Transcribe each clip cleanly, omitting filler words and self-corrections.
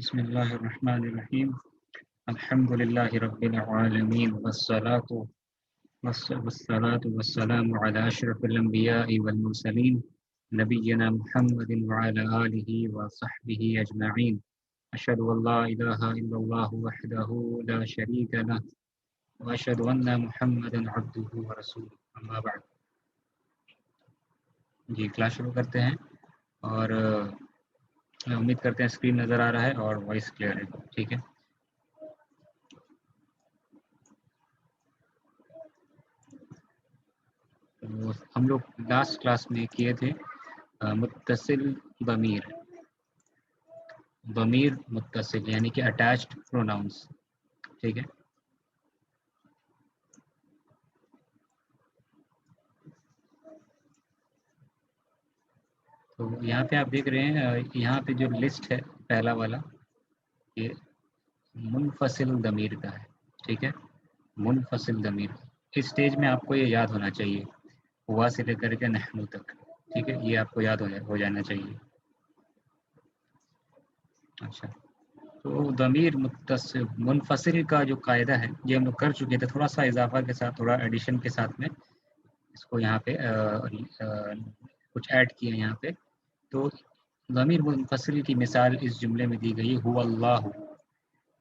بسم الله الرحمن الرحيم. الحمد لله رب العالمين والصلاة والسلام على أشرف الأنبياء والمرسلين نبينا محمد وعلى آله وصحبه أجمعين. أشهد أن لا إله إلا الله وحده لا شريك له وأشهد أن محمدا عبده ورسوله أما بعد. جی کلاس شروع کرتے ہیں اور امید کرتے ہیں اسکرین نظر آ رہا ہے اور وائس کلیئر ہے. ٹھیک ہے. تو ہم لوگ لاسٹ کلاس میں کیے تھے متصل ضمیر متصل یعنی کہ اٹیچڈ پروناؤنس. ٹھیک ہے. تو یہاں پہ آپ دیکھ رہے ہیں یہاں پہ جو لسٹ ہے پہلا والا یہ منفصل ضمیر کا ہے. ٹھیک ہے. منفصل ضمیر اس سٹیج میں آپ کو یہ یاد ہونا چاہیے ہوا سے لے کر کے نحنو تک. ٹھیک ہے. یہ آپ کو یاد ہو جانا چاہیے. اچھا. تو ضمیر متصل منفصل کا جو قاعدہ ہے یہ ہم لوگ کر چکے تھے. تھوڑا سا اضافہ کے ساتھ تھوڑا ایڈیشن کے ساتھ میں اس کو یہاں پہ کچھ ایڈ کیے یہاں پہ. تو ضمیر منفصل کی مثال اس جملے میں دی گئی هو اللہ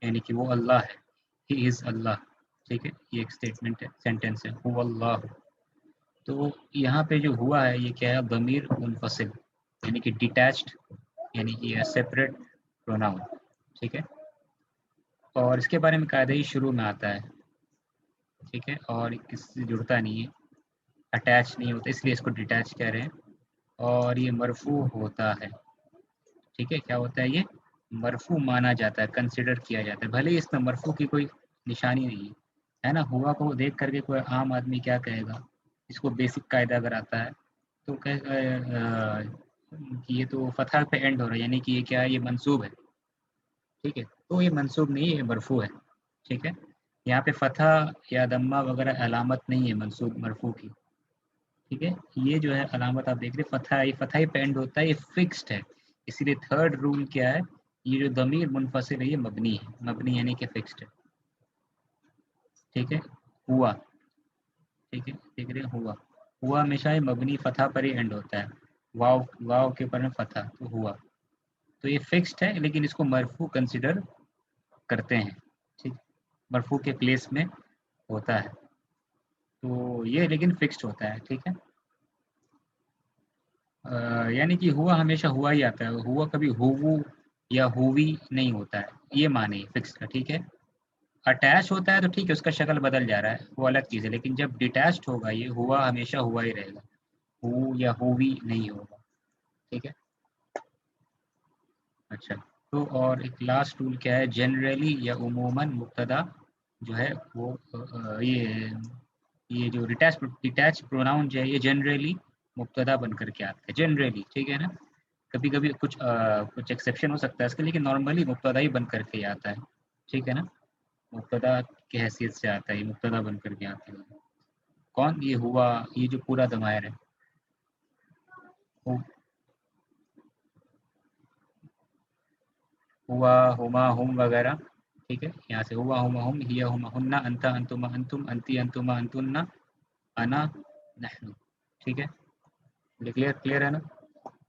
یعنی کہ وہ اللہ ہے. ہی از اللہ. ٹھیک ہے. یہ ایک سٹیٹمنٹ ہے سینٹینس ہے هو اللہ. تو یہاں پہ جو ہوا ہے یہ کیا ہے ضمیر منفصل یعنی کہ ڈیٹیچڈ یعنی کہ سیپریٹ پروناؤن. ٹھیک ہے. اور اس کے بارے میں قاعدہ ہی شروع میں آتا ہے. ٹھیک ہے. اور کس سے جڑتا نہیں ہے اٹیچ نہیں ہوتا اس لیے اس کو ڈیٹیچ کہہ رہے ہیں. اور یہ مرفوع ہوتا ہے. ٹھیک ہے. کیا ہوتا ہے یہ مرفوع مانا جاتا ہے کنسیڈر کیا جاتا ہے. بھلے اس میں مرفوع کی کوئی نشانی نہیں ہے نا. ہوا کو دیکھ کر کے کوئی عام آدمی کیا کہے گا اس کو بیسک قاعدہ اگر آتا ہے تو کہ یہ تو فتح پہ اینڈ ہو رہا ہے یعنی کہ یہ کیا ہے یہ منصوب ہے. ٹھیک ہے. تو یہ منصوب نہیں ہے یہ مرفوع ہے. ٹھیک ہے. یہاں پہ فتح یا دمہ وغیرہ علامت نہیں ہے منصوب مرفوع کی. ٹھیک ہے. یہ جو ہے علامت آپ دیکھ رہے فتح پہ اینڈ ہوتا ہے یہ فکسڈ ہے. اسی لیے تھرڈ رول کیا ہے یہ جو ضمیر منفصل ہے یہ مبنی ہے. مبنی یعنی کہ فکسڈ ہے. ٹھیک ہے. ہوا. ٹھیک ہے. دیکھ رہے ہوا ہمیشہ مبنی فتح پر ہی اینڈ ہوتا ہے. واو کے اوپر میں فتح تو ہوا. تو یہ فکسڈ ہے لیکن اس کو مرفوع کنسیڈر کرتے ہیں. ٹھیک. مرفوع کے پلیس میں ہوتا ہے تو یہ لیکن فکسڈ ہوتا ہے. ٹھیک ہے. یعنی کہ ہوا ہمیشہ ہوا ہی آتا ہے. ہوا کبھی ہوو یا ہووی نہیں ہوتا ہے. یہ معنی فکس کا. ٹھیک ہے. اٹیچ ہوتا ہے تو ٹھیک ہے اس کا شکل بدل جا رہا ہے وہ الگ چیز ہے. لیکن جب ڈیٹیچڈ ہوگا یہ ہوا ہمیشہ ہوا ہی رہے گا. ہو یا ہووی نہیں ہوگا. ٹھیک ہے. اچھا. تو اور ایک لاسٹ ٹول کیا ہے جنرلی یا عموماً مبتدا جو ہے وہ یہ جو ڈیٹیچ پروناؤن جو ہے یہ جنرلی مبتدا بن کر کے آتا ہے. جنرلی. ٹھیک ہے نا. کبھی کبھی کچھ ایکسیپشن ہو سکتا ہے اس کے لیکن نارملی مبتدا ہی بن کر کے آتا ہے. ٹھیک ہے نا. مبتدا کی حیثیت سے آتا ہے یہ مبتدا بن کر کے آتا ہے. کون یہ ہوا یہ جو پورا ضمائر ہے ہوا ہما ہم وغیرہ. ٹھیک ہے. یہاں سے ہوا ہما ہم ہیا ہما ہننا انتا انتما انتم انتی انتما انتن انا نحن. ٹھیک ہے. کلیئر ہے نا.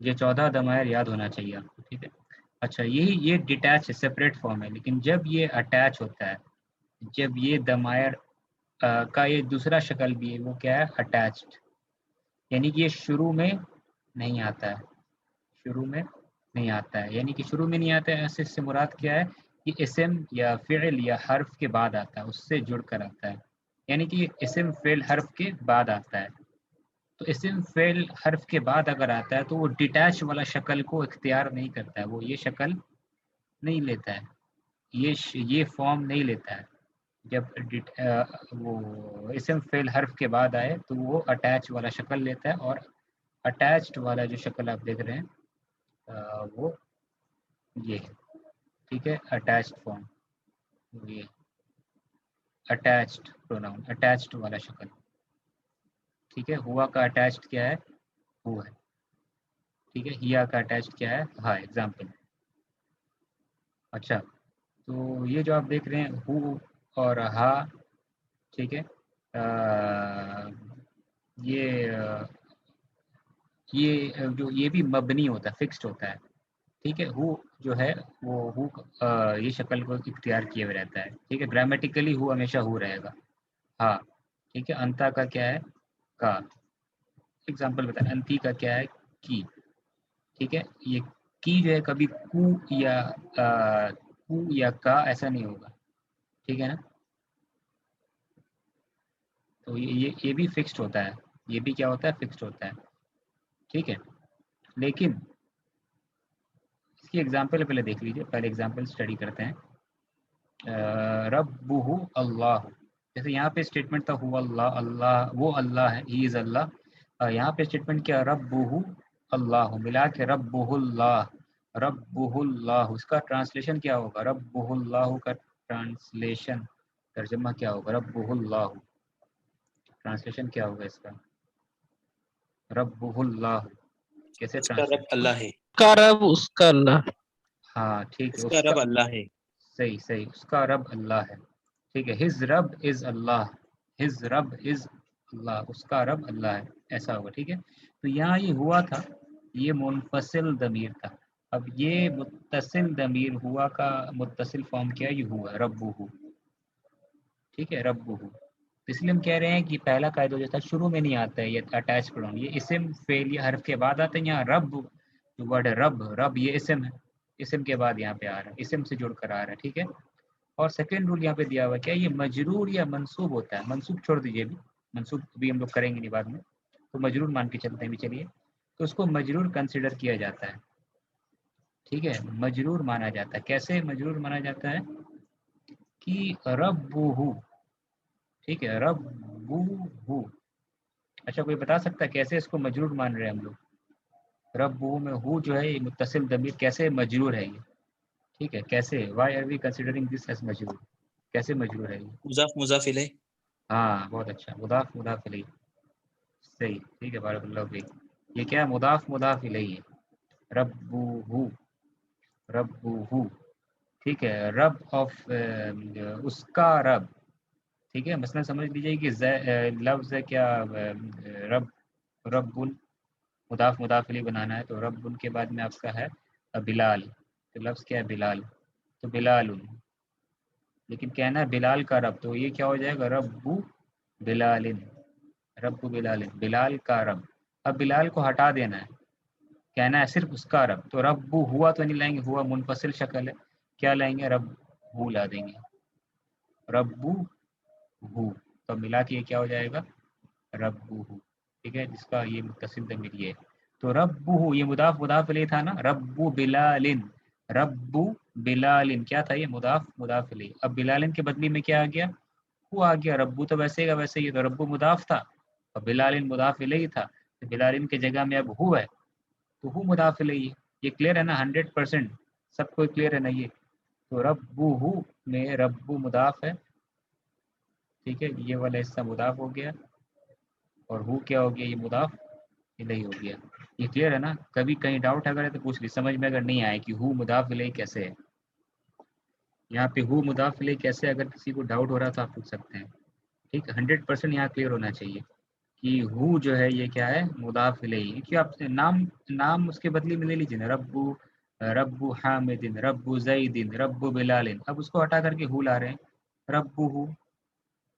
یہ 14 ضمائر یاد ہونا چاہیے آپ کو. ٹھیک ہے. اچھا یہ ڈیٹیچ ہے سیپریٹ فارم ہے. لیکن جب یہ اٹیچ ہوتا ہے جب یہ ضمائر کا یہ دوسرا شکل بھی ہے وہ کیا ہے اٹیچڈ یعنی کہ یہ شروع میں نہیں آتا ہے. شروع میں نہیں آتا ہے یعنی کہ شروع میں نہیں آتا ہے. ایسے سے مراد کیا ہے کہ اسم یا فعل یا حرف کے بعد آتا ہے اس سے جڑ کر آتا ہے. یعنی کہ اسم فعل حرف کے بعد آتا ہے. تو اسم فعل حرف کے بعد اگر آتا ہے تو وہ ڈیٹیچ والا شکل کو اختیار نہیں کرتا ہے. وہ یہ شکل نہیں لیتا ہے. یہ فارم نہیں لیتا ہے. جب وہ اسم فعل حرف کے بعد آئے تو وہ اٹیچ والا شکل لیتا ہے. اور اٹیچڈ والا جو شکل آپ دیکھ رہے ہیں وہ یہ ہے. ٹھیک ہے. اٹیچڈ فارم یہ اٹیچڈ پروناؤن اٹیچڈ والا شکل. ٹھیک ہے. ہوا کا اٹیچڈ کیا ہے ہو ہے. ٹھیک ہے. ہیا کا اٹیچڈ کیا ہے ہاں. ایگزامپل اچھا، تو یہ جو آپ دیکھ رہے ہیں ہو اور ہا، ٹھیک ہے، یہ جو یہ بھی مبنی ہوتا ہے، فکسڈ ہوتا ہے، ٹھیک ہے. ہو جو ہے وہ ہو یہ شکل کو اختیار کیے ہوئے رہتا ہے، ٹھیک ہے. گرامیٹیکلی ہو ہمیشہ ہو رہے گا. ہاں ٹھیک ہے. انتا کا کیا ہے؟ کا. اگزامپل بتا، انتی کا کیا ہے؟ کی. ٹھیک ہے. یہ کی جو ہے کبھی کو یا کا ایسا نہیں ہوگا، ٹھیک ہے نا. تو یہ بھی فکسڈ ہوتا ہے، یہ بھی کیا ہوتا ہے؟ فکسڈ ہوتا ہے، ٹھیک ہے. لیکن اس کی ایگزامپل پہلے دیکھ لیجیے، پہلے ایگزامپل اسٹڈی کرتے ہیں. ربہ اللہ، جیسے یہاں پہ اسٹیٹمنٹ تھا ہو اللہ، اللہ وہ اللہ ہے، ہی از اللہ. یہاں پہ اسٹیٹمنٹ کیا؟ ربہ اللہ، ملا کے ربہ اللہ. ربہ اللہ، اس کا ٹرانسلیشن کیا ہوگا؟ ربہ اللہ کا ٹرانسلیشن، ترجمہ کیا ہوگا؟ ربہ اللہ، ٹرانسلیشن کیا ہوگا اس کا؟ ربہ اللہ کیسے اس کا رب ٹرانسلیٹ؟ اللہ ہے. کا رب اس کا اللہ. ہاں ٹھیک ہے، اس اس کا کا رب اللہ ہے. صحیح صحیح، اس کا رب اللہ ہے، ٹھیک ہے. ہز رب از اللہ، ہز رب از اللہ، اس کا رب اللہ ہے، ایسا ہوگا، ٹھیک ہے. تو یہاں یہ ہوا تھا، یہ منفصل ضمیر تھا. اب یہ متصل ضمیر ہوا کا متصل فارم کیا؟ یہ ہوا ربہ، ٹھیک ہے. ربہ، اس لیے ہم کہہ رہے ہیں کہ پہلا قاعدہ جو تھا شروع میں نہیں آتا ہے، یہ اٹیچ پرون، یہ اسم فعل یہ حرف کے بعد آتا ہے. یہاں رب جو ورڈ ہے رب، رب یہ اسم ہے، اسم کے بعد یہاں پہ آ رہا ہے، اسم سے جڑ کر آ رہا ہے، ٹھیک ہے. اور سیکنڈ رول یہاں پہ دیا ہوا ہے، کیا یہ مجرور یا منصوب ہوتا ہے؟ منصوب چھوڑ دیجیے، بھی منصوب بھی ہم لوگ کریں گے نہیں بعد میں، تو مجرور مان کے چلتے ہیں بھی. چلیے، تو اس کو مجرور کنسیڈر کیا جاتا ہے، ٹھیک ہے. مجرور مانا جاتا ہے. کیسے مجرور مانا جاتا ہے؟ کہ ربہ، ٹھیک ہے. ربہ، اچھا کوئی بتا سکتا ہے کیسے اس کو مجرور مان رہے ہیں ہم لوگ؟ ربہ میں ہو جو ہے یہ متصل ضمیر کیسے مجرور ہے یہ؟ ٹھیک ہے. کیسے؟ Why are we considering this as مجرور؟ کیسے مجرور ہے یہ؟ مضاف مضاف الیہ. ہاں بہت اچھا، مضاف مضاف الیہ، صحیح، ٹھیک ہے. بارک اللہ فیک. یہ کیا ہے؟ مضاف مضاف الیہ ہے. ربہ، ربہ، ٹھیک ہے. رب آف، اس کا رب، ٹھیک ہے. مثلا سمجھ لیجیے کہ لفظ ہے کیا؟ رب، رب مضاف مضاف الیہ بنانا ہے، تو رب کے بعد میں آپ کا ہے بلال، تو لفظ کیا ہے؟ بلال، تو بلال. لیکن کہنا ہے بلال کا رب، تو یہ کیا ہو جائے گا؟ رب بلال، رب بلال، بلال کا رب. اب بلال کو ہٹا دینا ہے، کہنا ہے صرف اس کا رب، تو رب ہوا تو نہیں لائیں گے، ہوا منفصل شکل ہے، کیا لائیں گے؟ رب ہو لا دیں گے، رب ہو. تو ملا کے یہ کیا ہو جائے گا؟ رب ہو، ٹھیک ہے. جس کا یہ متصل ضمیر یہ ہے. تو رب ہو یہ مضاف مضاف الیہ تھا نا، رب بلال، رب بلال کیا تھا؟ یہ مضاف مضاف الیہ. اب بلال کے بدلی میں کیا آ گیا؟ ہو آ گیا. ربو تو ویسے گا ویسے، یہ تو ربو مضاف تھا اور بلال مضاف الیہ تھا، تو بلال کے جگہ میں اب ہو ہے، تو ہو مضاف الیہ. یہ کلیئر ہے نا؟ 100% سب کو کلیئر ہے نا یہ؟ تو ربہ میں رب مضاف ہے، ٹھیک ہے. یہ والا حصہ مضاف ہو گیا، اور ہو کیا ہو گیا؟ یہ مضاف الیہ ہو گیا. یہ کلیئر ہے نا؟ کبھی کہیں ڈاؤٹ اگر ہے تو پوچھ لی، سمجھ میں اگر نہیں آئے کہ ہو مضاف الیہ کیسے ہے. یہاں پہ ہو مضاف الیہ کیسے، اگر کسی کو ڈاؤٹ ہو رہا تو آپ پوچھ سکتے ہیں، ٹھیک ہے. 100% یہاں کلیئر ہونا چاہیے کہ ہو جو ہے یہ کیا ہے؟ مضاف الیہ. کہ آپ نام اس کے بدلے میں لے لیجیے نا، رب حامد، رب زید، رب بلال. اب اس کو ہٹا کر کے ہو لا رہے ہیں، رب ہو.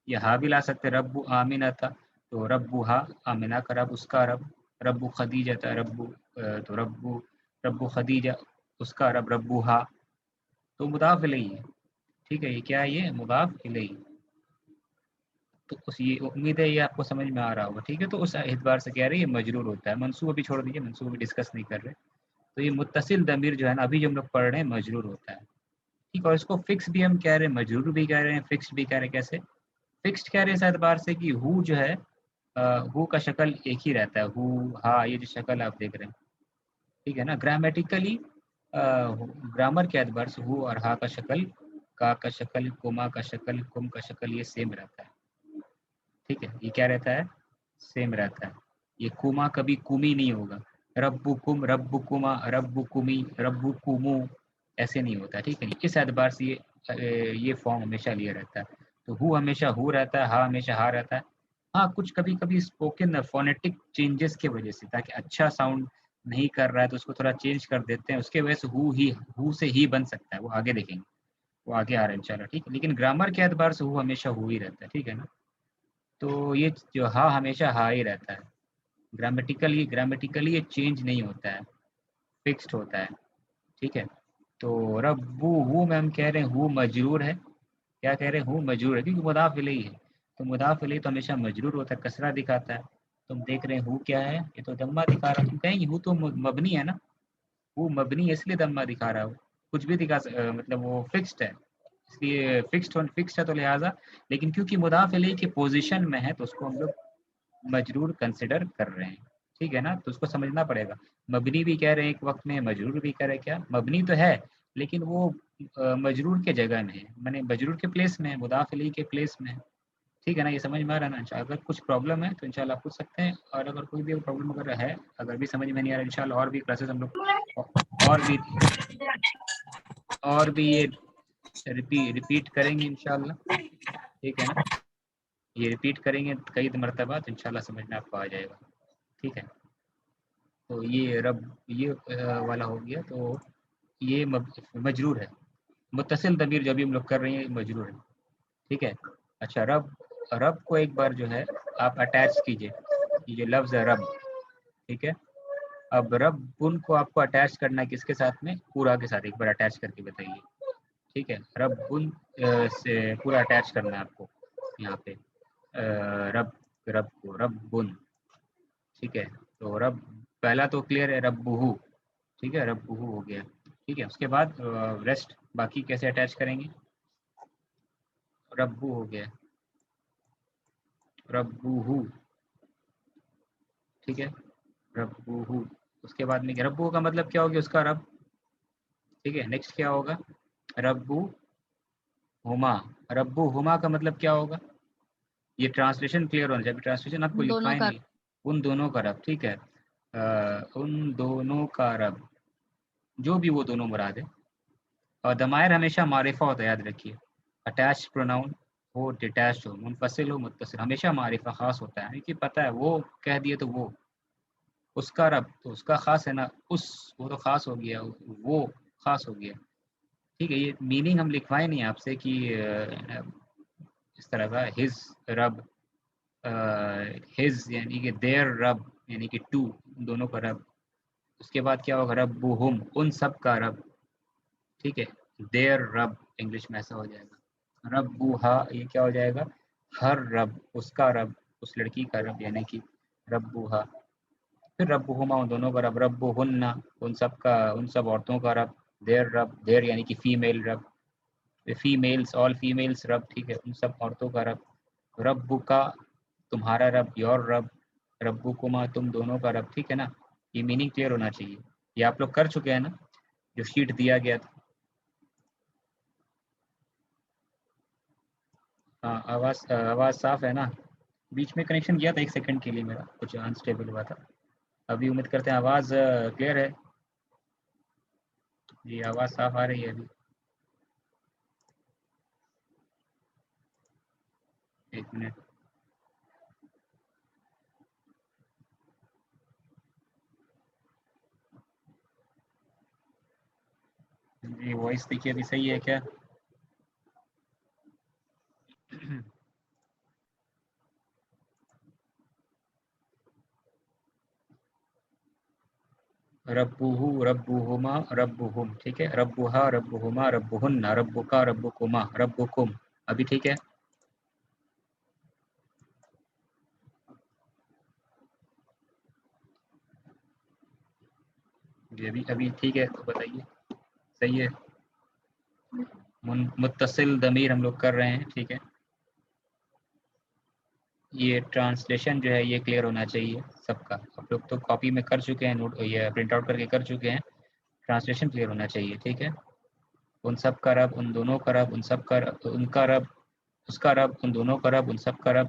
یہ ہا بھی لا سکتے، رب آمینہ تھا تو رب ہا، آمینہ کا رب، اس کا رب. رب خدیجہ تھا، تو رب خدیجہ، اس کا رب، رب ہا. تو مضاف الیہ ہے، ٹھیک ہے. یہ کیا ہے؟ یہ مضاف الیہ. تو یہ امید ہے یہ آپ کو سمجھ میں آ رہا ہوگا، ٹھیک ہے. تو اس اعتبار سے کہہ رہے ہیں یہ مجرور ہوتا ہے. منصوب ابھی چھوڑ دیجیے، منصوب بھی ڈسکس نہیں کر رہے. تو یہ متصل ضمیر جو ہے نا، ابھی جو ہم لوگ پڑھ رہے ہیں مجرور ہوتا ہے، ٹھیک. اور اس کو فکس بھی ہم کہہ رہے ہیں، مجرور بھی کہہ رہے ہیں، فکس بھی کہہ رہے ہیں. کیسے فکسڈ کہہ رہے ہیں؟ اس اعتبار سے کہ ہو جو ہے ہو کا شکل ایک ہی رہتا ہے، ہو ہاں، یہ جو شکل آپ دیکھ رہے ہیں، ٹھیک ہے نا. گرامیٹیکلی گرامر کے اعتبار سے ہو اور ہا کا شکل، کا شکل، کوما کا شکل، کم کا شکل یہ سیم رہتا ہے، ٹھیک ہے. یہ کیا رہتا ہے؟ سیم رہتا ہے. یہ کوما کبھی کمی نہیں ہوگا. رب کم، رب کما، رب کمی، رب کمو، ایسے نہیں ہوتا, ٹھیک ہے. اس اعتبار سے یہ فارم ہمیشہ لیا رہتا ہے. تو ہو ہمیشہ ہو رہتا ہے, ہا ہمیشہ ہا رہتا ہے. ہاں کچھ کبھی کبھی اسپوکن فونیٹک چینجز کی وجہ سے, تاکہ اچھا ساؤنڈ نہیں کر رہا ہے تو اس کو تھوڑا چینج کر دیتے ہیں, اس کے وجہ سے ہو سے ہی بن سکتا ہے, وہ آگے دیکھیں گے, وہ آگے آ رہا ہے انشاءاللہ, ٹھیک ہے. لیکن گرامر کے اعتبار سے ہو ہمیشہ ہو ہی رہتا ہے, ٹھیک ہے نا. تو یہ جو ہا ہمیشہ ہا ہی رہتا ہے, گرامیٹیکلی یہ چینج نہیں ہوتا ہے, فکسڈ ہوتا ہے, ٹھیک ہے. تو رب ہو میں ہم کہہ رہے ہیں ہو مجرور ہے, کیا کہہ رہے ہیں ہو مجرور ہے, کیونکہ مضاف الیہ ہے. تو مضاف الیہ تو ہمیشہ مجرور ہوتا ہے, کسرہ دکھاتا ہے. تم دیکھ رہے ہیں ہو کیا ہے, یہ تو دمہ دکھا رہا ہے. تم کہیں گے ہو تو مبنی ہے نا, وہ مبنی ہے اس لیے دمہ دکھا رہا ہے, وہ کچھ بھی دکھا مطلب وہ فکسڈ ہے, اس لیے فکسڈ ہے تو لہٰذا. لیکن کیونکہ مضاف الیہ کی پوزیشن میں ہے تو اس کو ہم لوگ مجرور کنسیڈر کر رہے ہیں, ٹھیک ہے نا. تو اس کو سمجھنا پڑے گا, مبنی بھی کہہ رہے ہیں ایک وقت میں, مجرور بھی کہہ رہے ہیں. کیا مبنی تو ہے لیکن وہ مجرور کے جگہ میں ہے, میں نے مجرور کے پلیس میں ہے, مضاف الیہ کے پلیس میں ہے, ٹھیک ہے نا. یہ سمجھ میں آ رہا ہے نا. اگر کچھ پرابلم ہے تو انشاءاللہ آپ پوچھ سکتے ہیں, اور اگر کوئی بھی پرابلم اگر ہے, اگر بھی سمجھ میں نہیں آ رہا انشاءاللہ اور بھی کلاسز ہم لوگ اور بھی یہ ریپیٹ کریں گے انشاءاللہ, ٹھیک ہے نا. یہ ریپیٹ کریں گے کئی مرتبہ تو انشاءاللہ سمجھ میں آپ کو آ جائے گا, ٹھیک ہے. تو یہ رب یہ والا ہو گیا. تو یہ مجرور ہے, متصل ضمیر جو بھی ہم لوگ کر رہے ہیں مجرور ہے, ٹھیک ہے. اچھا رب کو ایک بار جو ہے آپ اٹیچ کیجئے, یہ جو لفظ ہے رب, ٹھیک ہے. اب رب ان کو آپ کو اٹیچ کرنا ہے کس کے ساتھ میں, پورا کے ساتھ, ایک بار اٹیچ کر کے بتائیے, ٹھیک ہے. رب ان سے پورا اٹیچ کرنا ہے آپ کو یہاں پہ, رب کو رب بن, ٹھیک ہے. تو رب پہلا تو کلیئر ہے ربہ, ٹھیک ہے, ربہ ہو گیا, ٹھیک ہے. اس کے بعد ریسٹ باقی کیسے اٹیچ کریں گے, ربو ہو گیا, ربہ, ٹھیک ہے, ربہ. اس کے بعد میں ربو کا مطلب کیا ہوگا, اس کا رب, ٹھیک ہے. نیکسٹ کیا ہوگا, ربو ہما, ربو ہما کا مطلب کیا ہوگا, یہ ٹرانسلیشن کلیئر ہونا چاہیے, ٹرانسلیشن آپ کو دونوں لکھنا ہی کا نہیں, ان دونوں کا رب, ٹھیک ہے. ان دونوں کا رب, جو بھی وہ دونوں مراد ہے. اور ضمائر ہمیشہ معرفہ ہوتا ہے, یاد رکھیے. اٹیچ پروناؤن ہو, ڈیٹیچ ہو, منفصل ہو, متصل, ہمیشہ معرفہ خاص ہوتا ہے, کہ پتہ ہے وہ کہہ دیے تو وہ, اس کا رب تو اس کا خاص ہے نا, وہ تو خاص ہو گیا, وہ خاص ہو گیا, ٹھیک ہے. یہ میننگ ہم لکھوائے نہیں آپ سے کہ اس طرح کا ہز رب, ہز یعنی کہ دیر رب, یعنی کہ ٹو, دونوں کا رب. اس کے بعد کیا ہوگا, ربہم, ان سب کا رب, ٹھیک ہے. دیر رب انگلش میں ایسا ہو جائے گا. ربہا, یہ کیا ہو جائے گا, ہر رب, اس کا رب, اس لڑکی کا رب, یعنی کہ ربہا. پھر ربہما, ان دونوں کا رب, ربہن, ان سب عورتوں کا رب. دیر رب, دیر یعنی کہ فیمیل رب, فیمیلز, آل فیمیلز رب, ٹھیک ہے, ان سب عورتوں کا رب. رب کا, تمہارا رب, یور رب. ربکما, تم دونوں کا رب, ٹھیک ہے نا. یہ میننگ کلیئر ہونا چاہیے. یہ آپ لوگ کر چکے ہیں نا, جو شیٹ دیا گیا تھا. ہاں آواز صاف ہے نا, بیچ میں کنیکشن گیا تھا 1 سیکنڈ کے لیے, میرا کچھ انسٹیبل ہوا تھا. ابھی امید کرتے ہیں آواز کلیئر ہے. جی آواز صاف آ رہی ہے ابھی, 1 منٹ. جی وائس دیکھیے ابھی صحیح ہے کیا, ربہ, ربہما, ربہم, ٹھیک ہے. ربہا, ربہما, ربہن, ربکا, ربکما, ربکم. ابھی ٹھیک ہے. جی ابھی ٹھیک ہے, تو بتائیے صحیح ہے. متصل ضمیر ہم لوگ کر رہے ہیں, ٹھیک ہے. یہ ٹرانسلیشن جو ہے یہ کلیئر ہونا چاہیے سب کا. آپ لوگ تو کاپی میں کر چکے ہیں, نوٹ یہ پرنٹ آؤٹ کر کے کر چکے ہیں, ٹرانسلیشن کلیئر ہونا چاہیے, ٹھیک ہے. ان سب کا رب, ان دونوں کا رب, ان سب کا رب, ان کا رب, اس کا رب, ان دونوں کا رب, ان سب کا رب,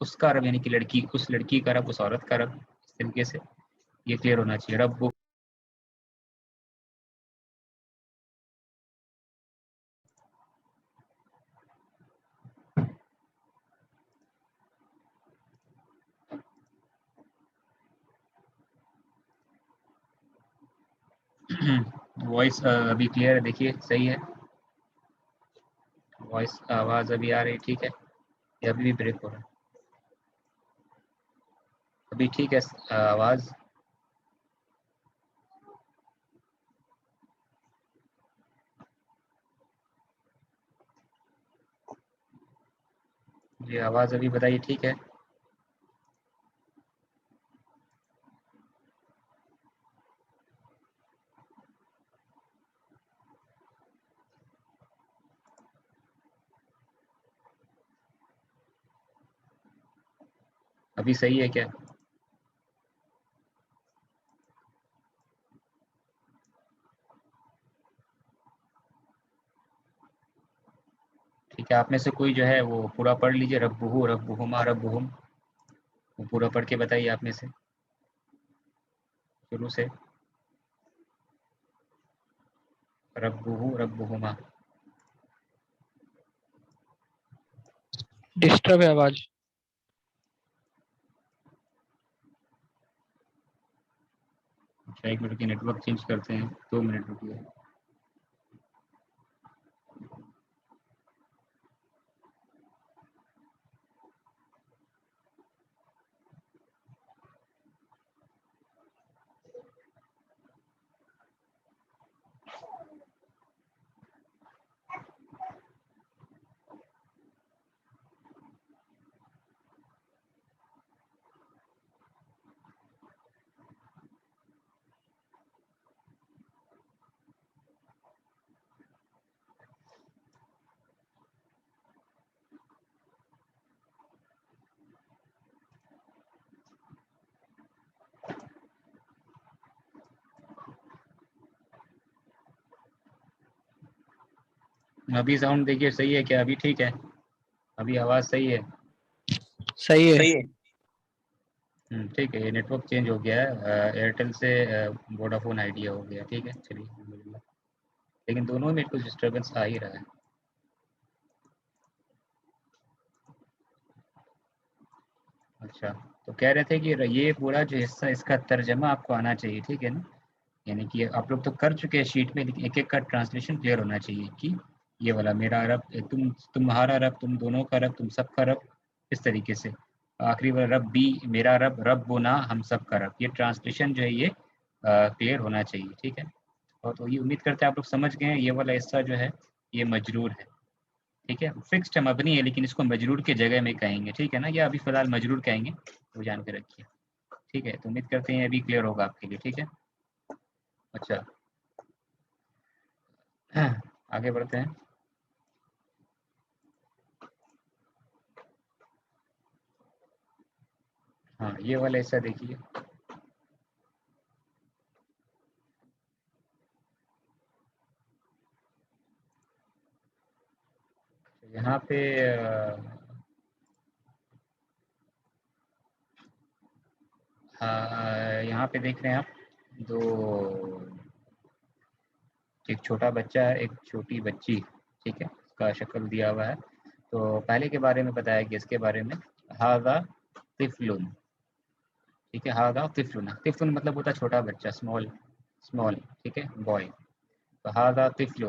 اس کا رب یعنی کہ لڑکی, اس لڑکی کا رب, اس عورت کا رب. اس طریقے سے یہ کلیئر ہونا چاہیے. رب وائس ابھی کلیئر ہے؟ دیکھیے صحیح ہے وائس، آواز ابھی آ رہی ٹھیک ہے یا ابھی بھی بریک ہو رہا ہے؟ ابھی ٹھیک ہے آواز؟ جی آواز ابھی بتائیے ٹھیک ہے؟ ابھی صحیح ہے کیا؟ ٹھیک ہے، آپ میں سے کوئی جو ہے وہ پورا پڑھ لیجیے، ربہ ربہما ربہم، وہ پورا پڑھ کے بتائیے آپ میں سے شروع سے، ربہ ربہما۔ ڈسٹرب ہے آواز. اچھا ایک منٹ کی نیٹ ورک چینج کرتے ہیں، 2 منٹ رکیے۔ ابھی ساؤنڈ دیکھیے صحیح ہے کیا؟ ابھی ٹھیک ہے؟ ابھی آواز صحیح ہے؟ صحیح ہے. صحیح ہے ٹھیک ہے، یہ نیٹ ورک چینج ہو گیا ہے، ایئرٹیل سے ووڈافون آئیڈیا ہو گیا، ٹھیک ہے چلیے الحمدللہ، لیکن دونوں میں کچھ ڈسٹربنس آ ہی رہا ہے۔ اچھا تو کہہ رہے تھے کہ یہ پورا جو حصہ اس کا ترجمہ آپ کو آنا چاہیے، ٹھیک ہے نا؟ یعنی کہ آپ لوگ تو کر چکے ہیں شیٹ میں، لیکن ایک ایک کا ٹرانسلیشن کلیئر ہونا چاہیے کہ یہ والا میرا رب، تمہارا رب، تم دونوں کا رب، تم سب کا رب، اس طریقے سے آخری والا رب بھی میرا رب، رب بنا ہم سب کا رب، یہ ٹرانسلیشن جو ہے یہ کلیئر ہونا چاہیے، ٹھیک ہے؟ اور تو یہ امید کرتے ہیں آپ لوگ سمجھ گئے ہیں، یہ والا حصہ جو ہے یہ مجرور ہے، ٹھیک ہے؟ فکسڈ مبنی ہے لیکن اس کو مجرور کے جگہ میں کہیں گے، ٹھیک ہے نا؟ یا ابھی فی الحال مجرور کہیں گے، وہ جان کے رکھیے، ٹھیک ہے؟ تو امید کرتے ہیں ابھی کلیئر ہوگا آپ کے لیے، ٹھیک ہے؟ اچھا آگے بڑھتے ہیں۔ ہاں یہ والا حصہ دیکھیے، یہاں پہ یہاں پہ دیکھ رہے ہیں آپ دو، ایک چھوٹا بچہ ہے ایک چھوٹی بچی، ٹھیک ہے؟ اس کا شکل دیا ہوا ہے، تو پہلے کے بارے میں بتایا گیا، اس کے بارے میں ہاذا طفل، ٹھیک ہے؟ ہاذا طفل، طفل مطلب ہوتا ہے چھوٹا بچہ، اسمال، ٹھیک ہے؟ بوائے، تو ہاذا طفل،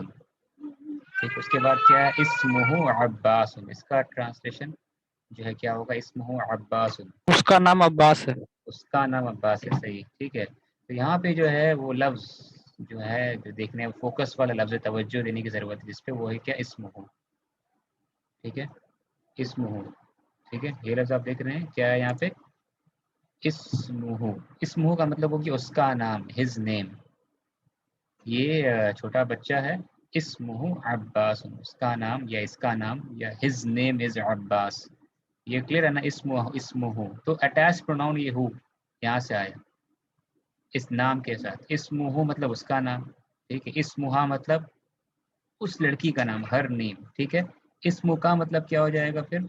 ٹھیک۔ اس کے بعد کیا ہے؟ اسمہ عباس، اس کا ٹرانسلیشن جو ہے کیا ہوگا؟ اسمہ عباس، اس کا نام عباس ہے. اس کا نام عباس ہے، صحیح، ٹھیک ہے؟ تو یہاں پہ جو ہے وہ لفظ جو ہے جو دیکھنے فوکس والا لفظ توجہ دینے کی ضرورت ہے جس پہ، وہ ہے کیا؟ اسمہ، ٹھیک ہے؟ اسمہ، ٹھیک ہے؟ یہ لفظ آپ دیکھ رہے ہیں کیا ہے یہاں پہ؟ اسمہ، اسمہ کا مطلب ہو کہ اس کا نام، ہز نیم، یہ چھوٹا بچہ ہے، اسمہ عباس، اس کا نام یا اس کا نام یا ہز نیم از عباس، یہ کلیئر ہے نا؟ اسمہ، تو اٹیچ پروناؤن یہ ہو یہاں سے آیا اس نام کے ساتھ، اسمہ مطلب اس کا نام، ٹھیک ہے؟ اسمہا مطلب اس لڑکی کا نام، ہر نیم، ٹھیک ہے؟ اسمہ کا مطلب کیا ہو جائے گا پھر؟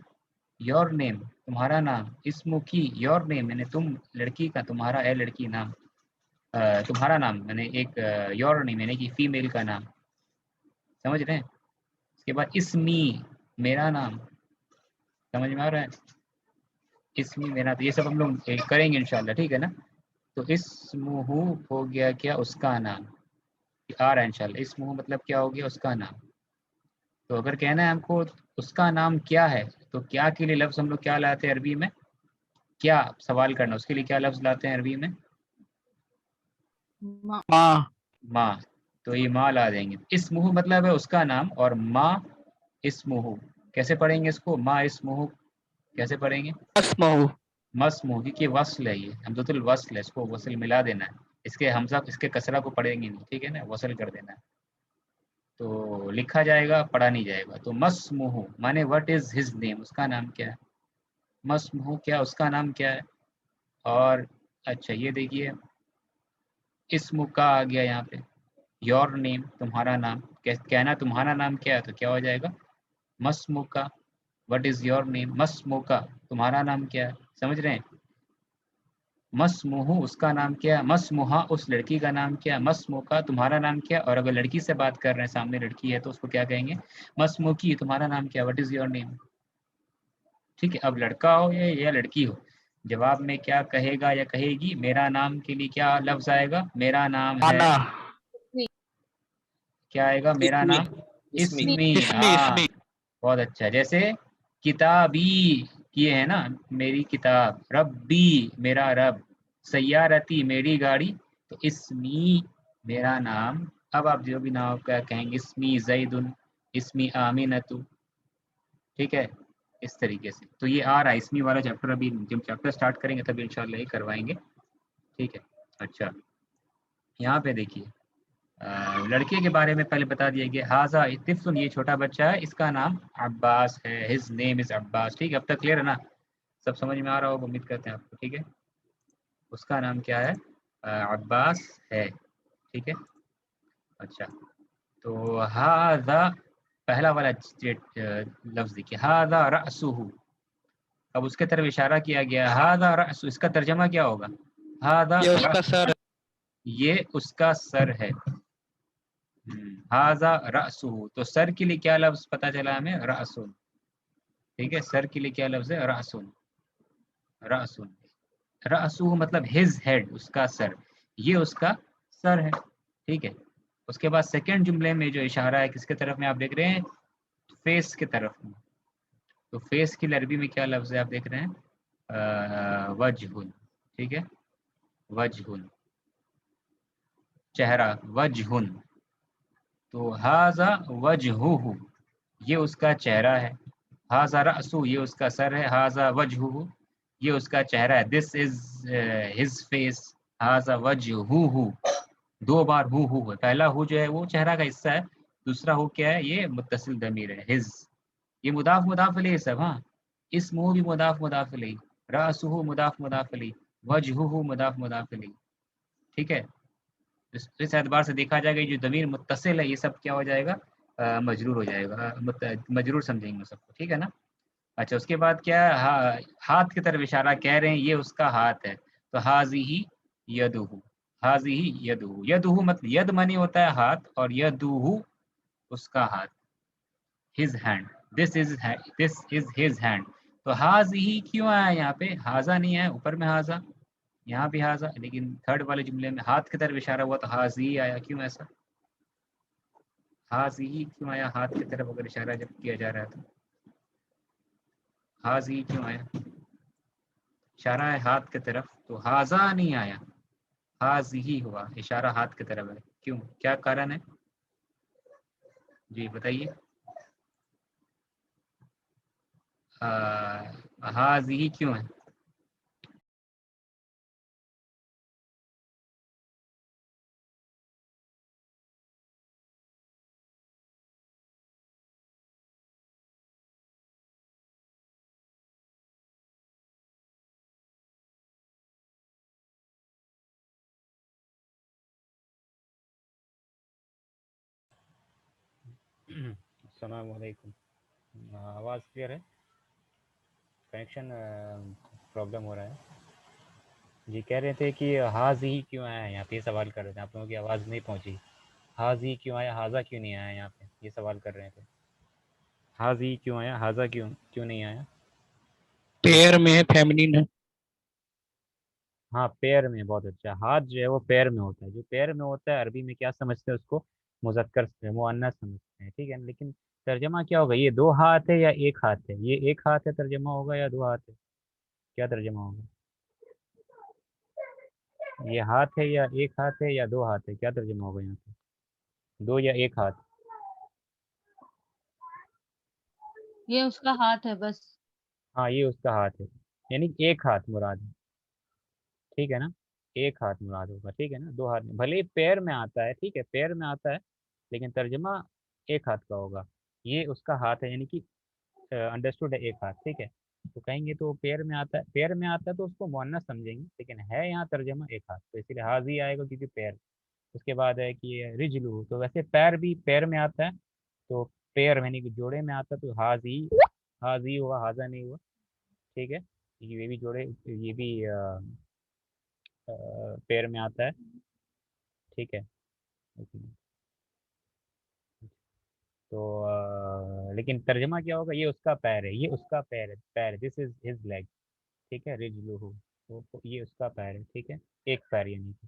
یور نیم، تمہارا نام، اسمہ کی یور نیم، یعنی تم لڑکی کا، تمہارا اے لڑکی نام، تمہارا نام یعنی ایک یور نیم یعنی کہ فیمیل کا نام، سمجھ رہے ہیں؟ اس کے بعد اسمی، میرا نام، سمجھ میں آ رہا ہے؟ اسمی میرا، تو یہ سب ہم لوگ کریں گے انشاءاللہ، ٹھیک ہے نا؟ تو اسمہ ہو گیا کیا؟ اس کا نام، آ رہا ہے انشاءاللہ. اسمہ مطلب کیا ہو گیا؟ اس کا نام. تو اگر کہنا ہے ہم کو اس کا نام کیا ہے تو کیا کے لیے لفظ ہم لوگ کیا لاتے ہیں عربی میں؟ کیا سوال کرنا اس کے لیے کیا لفظ لاتے ہیں عربی میں؟ ماں. ماں. تو یہ ماں لا دیں گے. اسمہ مطلب ہے اس کا نام، اور ماں اسمہ. کیسے پڑھیں گے اس کو؟ ماں اسمہ کیسے پڑھیں گے؟ اسمہ. مسمو، کیونکہ وصل ہے، یہ حمزۃ الوصل ہے، اس کو وصل ملا دینا ہے. اس کے حمزہ اس کے کسرہ کو پڑھیں گے نہیں، ٹھیک ہے نا، وصل کر دینا ہے. تو لکھا جائے گا، پڑھا نہیں جائے گا. تو مسمہ مانے وٹ از ہز نیم، اس کا نام کیا ہے. مسمہ کیا اس کا نام کیا ہے. اور اچھا یہ دیکھیے اسم کا آ گیا یہاں پہ، یور نیم تمہارا نام. کہنا تمہارا نام کیا ہے تو کیا ہو جائے گا؟ مسمو کا. وٹ از یور نیم، مسمو کا تمہارا نام کیا ہے. سمجھ رہے ہیں؟ مسموہ اس کا نام کیا ہے، مسموہا اس لڑکی کا نام کیا ہے، مسمو کا تمہارا نام کیا. اور اگر لڑکی سے بات کر رہے ہیں، سامنے لڑکی ہے، تو اس کو کیا کہیں گے؟ مسمو کی تمہارا نام کیا، وٹ از یور نیم. ٹھیک ہے. اب لڑکا ہو یا لڑکی ہو، جواب میں کیا کہے گا یا کہے گی؟ میرا نام کے لیے کیا لفظ آئے گا؟ میرا نام ہے. انا. کیا آئے گا؟ میرا اسمی نام اسمی اسمی. اسمی. ہاں اسمی. بہت اچھا. جیسے کتابی یہ ہے نا میری کتاب، ربی میرا رب، سیارتی میری گاڑی. تو اسمی میرا نام. اب آپ جو بھی نام کا کہیں گے، اسمی زیدن، اسمی آمینتو. ٹھیک ہے اس طریقے سے. تو یہ آ رہا ہے اسمی والا چیپٹر، ابھی جب چیپٹر سٹارٹ کریں گے تب انشاءاللہ یہ کروائیں گے. ٹھیک ہے. اچھا یہاں پہ دیکھیے لڑکے کے بارے میں پہلے بتا دیا گیا. ہاذا طفل، یہ چھوٹا بچہ ہے، اس کا نام عباس ہے. ہز نیم از عباس. ٹھیک ہے اب تک کلیئر ہے نا؟ سب سمجھ میں آ رہا ہوگا امید کرتے ہیں آپ کو. ٹھیک ہے اس کا نام کیا ہے؟ عباس ہے. ٹھیک ہے. اچھا تو ہاذا پہلا والا لفظ دیکھیے، ہاذا رأسہ. اب اس کے طرف اشارہ کیا گیا، ہاذا رأس. اس کا ترجمہ کیا ہوگا؟ ہاذا یہ اس کا سر ہے. یہ اس کا سر ہے. ہاذا رأسہ. تو سر کے لیے کیا لفظ پتہ چلا ہمیں؟ رأسن. ٹھیک ہے سر کے لیے کیا لفظ ہے؟ رأسن. رأسن. رأسہ مطلب ہز ہیڈ، اس کا سر. یہ اس کا سر ہے. ٹھیک ہے. اس کے بعد سیکنڈ جملے میں جو اشارہ ہے کس کے طرف میں آپ دیکھ رہے ہیں؟ فیس کی طرف میں. تو فیس کی عربی میں کیا لفظ ہے آپ دیکھ رہے ہیں؟ وجہ. ٹھیک ہے وجہ، چہرہ، وجہ. تو ہاذا وجہہ یہ اس کا چہرہ ہے. ہاذا رأسہ یہ اس کا سر ہے. ہاذا وجہہ یہ اس کا چہرہ ہے. دس از ہز فیس. ہاذا وجہہ. دو بار ہو ہے. پہلا ہو جو ہے وہ چہرہ کا حصہ ہے، دوسرا ہو کیا ہے؟ یہ متصل ضمیر ہے، ہز. یہ مضاف مضاف الیہ سب. ہاں اسمہ بھی مضاف مضاف الیہ، رأسہ مضاف مضاف الیہ، وجہہ مضاف مضاف الیہ. ٹھیک ہے. اس اعتبار سے دیکھا جائے گا جو ضمیر متصل ہے یہ سب کیا ہو جائے گا؟ مجرور ہو جائے گا. مجرور سمجھیں گے سب کو. ٹھیک ہے نا. اچھا اس کے بعد کیا ہے؟ ہاتھ کی طرف اشارہ، کہہ رہے ہیں یہ اس کا ہاتھ ہے. تو ہاذہ یدہ. ہاذہ یدہ. یدہ مطلب ید منی ہوتا ہے ہاتھ، اور یدہ اس کا ہاتھ، his hand. This is his hand. تو ہاذہ کیوں آیا یہاں پہ؟ ہاذا نہیں ہے اوپر میں ہاذا، یہاں بھی ہاذا، لیکن تھرڈ والے جملے میں ہاتھ کی طرف اشارہ ہوا تو ہاذہ آیا. کیوں ایسا؟ ہاذہ کیوں آیا ہاتھ کی طرف اگر اشارہ جب کیا جا رہا ہے تو؟ ہاذہ کیوں آیا؟ اشارہ ہے ہاتھ کی طرف تو ہاذا نہیں آیا، ہاذہ ہوا. اشارہ ہاتھ کی طرف ہے. کیوں؟ کیا کارن ہے؟ جی بتائیے. ہاذہ کیوں ہے؟ السلام علیکم. آواز کلیئر ہے؟ کنیکشن پرابلم ہو رہا ہے. جی کہہ رہے تھے کہ ہاذہ کیوں آیا ہے یہاں پہ، یہ سوال کر رہے تھے. آپ لوگوں کی آواز نہیں پہنچی. ہاذہ کیوں آیا، ہاذا کیوں نہیں آیا یہاں پہ، یہ سوال کر رہے تھے. ہاذہ کیوں آیا، ہاذا کیوں نہیں آیا؟ پیر میں ہے، فیمنین ہے. ہاں پیر میں، بہت اچھا. ہاتھ جو ہے وہ پیر میں ہوتا ہے. جو پیر میں ہوتا ہے عربی میں کیا سمجھتے ہیں اس کو؟ مذکر سے مؤنث سمجھتے ہیں. ٹھیک ہے، لیکن ترجمہ کیا ہوگا؟ یہ 2 ہاتھ ہے یا 1 ہاتھ ہے؟ یہ 1 ہاتھ ہے ترجمہ ہوگا یا 2 ہاتھ ہے؟ کیا ترجمہ ہوگا؟ یہ ہاتھ ہے یا 1 ہاتھ ہے یا 2 ہاتھ ہے؟ کیا ترجمہ ہوگا یہاں پہ؟ 2 یا 1 ہاتھ؟ یہ اس کا ہاتھ ہے بس. ہاں یہ اس کا ہاتھ ہے، یعنی 1 ہاتھ مراد ہے. ٹھیک ہے نا، 1 ہاتھ مراد ہوگا. ٹھیک ہے نا، 2 ہاتھ میں بھلے ہی پیر میں آتا ہے. ٹھیک ہے، پیر میں آتا ہے لیکن ترجمہ 1 ہاتھ کا ہوگا. یہ اس کا ہاتھ ہے، یعنی کہ انڈرسٹوڈ ہے 1 ہاتھ. ٹھیک ہے، تو کہیں گے تو پیر میں آتا ہے، پیر میں آتا ہے تو اس کو مؤنث سمجھیں گے، لیکن ہے یہاں ترجمہ 1 ہاتھ، تو اسی لیے حاضی آئے گا کیونکہ پیر. اس کے بعد ہے کہ رجلو، تو ویسے پیر بھی پیر میں آتا ہے، تو پیر یعنی کہ جوڑے میں آتا ہے تو حاضی، حاضی ہوا، حاضہ نہیں ہوا. ٹھیک ہے، یہ بھی جوڑے، یہ بھی پیر میں آتا ہے. ٹھیک ہے، تو لیکن ترجمہ کیا ہوگا؟ یہ اس کا پیر ہے، یہ اس کا پیر ہے، پیر، دس از ہز لیگ. ٹھیک ہے، رجلہ، یہ اس کا پیر ہے. ٹھیک ہے، 1 پیر یعنی کہ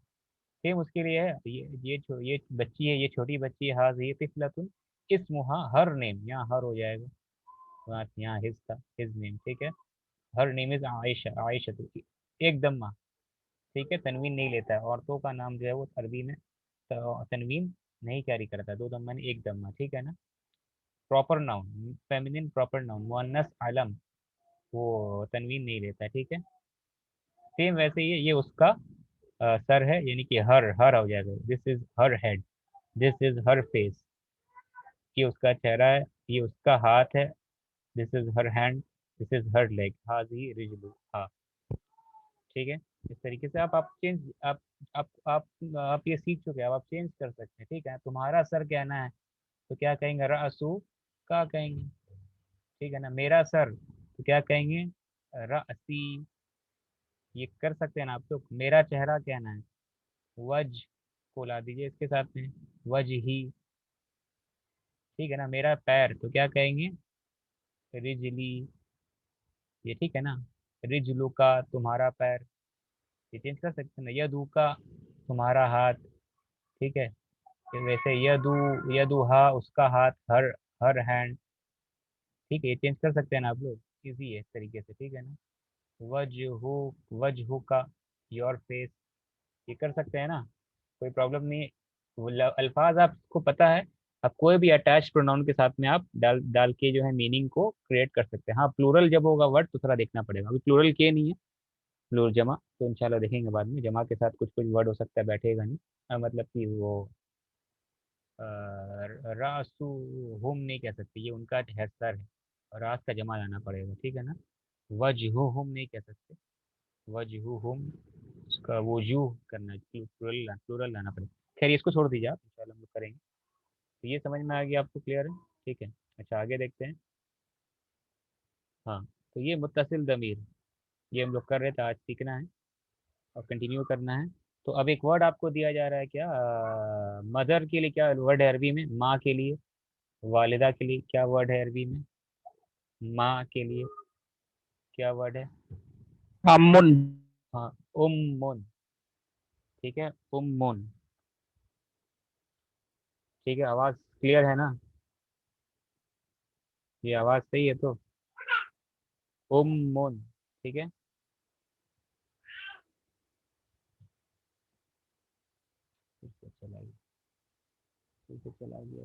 سیم اس کے لیے ہے. یہ بچی ہے، یہ چھوٹی بچی ہے. ہاض یہ طفلتن اسمہا ہر نیم، یہاں ہر ہو جائے گا، یہاں ہز تھا، ہز نیم. ٹھیک ہے، ہر نیم از عائشہ، عائشہ تو 1 دمہ. ٹھیک ہے، تنوین نہیں لیتا ہے. عورتوں کا نام جو ہے وہ عربی میں تنوین نہیں کیری کرتا ہے، 2 دمہ نہیں 1 دمہ. ٹھیک ہے نا. Proper noun, feminine proper noun, مؤنث علم، وہ تنوین نہیں لیتا ہے. ٹھیک ہے، سیم ویسے ہی یہ اس کا سر ہے، یعنی کہ ہر ہو جائے گا. دس از ہر ہیڈ، دس از ہر فیس، یہ اس کا چہرہ ہے، یہ اس کا ہاتھ ہے. دس از ہر ہینڈ، دس از ہر لیگ، ہاذی رجلو، ہاں. ٹھیک ہے، اس طریقے سے آپ چینج، آپ یہ سیکھ چکے ہیں، آپ چینج کر سکتے ہیں. ٹھیک ہے، تمہارا سر کہنا ہے تو کیا کہیں گے؟ رأسو کا کہیں گے. ٹھیک ہے نا. میرا سر تو کیا کہیں گے؟ رأسی. یہ کر سکتے ہیں نا آپ لوگ. میرا چہرہ کہنا ہے، وجہ کو لا دیجیے اس کے ساتھ میں، وجہ ہی. ٹھیک ہے نا. میرا پیر تو کیا کہیں گے؟ رجلی. یہ ٹھیک ہے نا. رجلو کا، تمہارا پیر. یہ چینج کر سکتے ہیں نا. یدو کا، تمہارا ہاتھ. ٹھیک ہے، ویسے یدو ہا، اس کا ہاتھ، ہر ہینڈ. ٹھیک ہے، یہ چینج کر سکتے ہیں نا آپ لوگ، ایزی ہے اس طریقے سے. ٹھیک ہے نا. وجہ کا، یور فیس. یہ کر سکتے ہیں نا، کوئی پرابلم نہیں ہے. الفاظ آپ کو پتہ ہے، آپ کوئی بھی اٹیچ پروناؤن کے ساتھ میں آپ ڈال کے جو ہے میننگ کو کریٹ کر سکتے ہیں. ہاں پلورل جب ہوگا ورڈ تو تھوڑا دیکھنا پڑے گا. ابھی پلورل کے نہیں ہے، پلور جمع تو انشاءاللہ دیکھیں گے بعد میں. جمع کے ساتھ کچھ ورڈ ہو سکتا ہے بیٹھے گا نہیں، مطلب کہ وہ راسو ہم نہیں کہہ سکتے، یہ ان کا سر ہے، راس کا جمع لانا پڑے گا. ٹھیک ہے نا. وجہ ہم نہیں کہہ سکتے، وجہ ہم اس کا وجوہ کرنا ہے، پلورل لانا پڑے گا. خیر اس کو چھوڑ دیجیے آپ، انشاءاللہ ہم لوگ کریں گے. تو یہ سمجھ میں آ گیا آپ کو؟ کلیئر ہے؟ ٹھیک ہے. اچھا آگے دیکھتے ہیں. ہاں تو یہ متصل ضمیر، یہ ہم لوگ کر رہے تھے، آج سیکھنا ہے اور کنٹینیو کرنا ہے. تو اب ایک ورڈ آپ کو دیا جا رہا ہے، کیا مدر کے لیے کیا ورڈ ہے عربی میں؟ ماں کے لیے. والدہ کے لیے کیا ورڈ ہے عربی میں؟ ماں کے لیے کیا ورڈ ہے؟ امن. ہاں امن. ٹھیک ہے، امن. ٹھیک ہے، آواز کلیئر ہے نا؟ یہ آواز صحیح ہے تو امن. ٹھیک ہے. چلا گیا.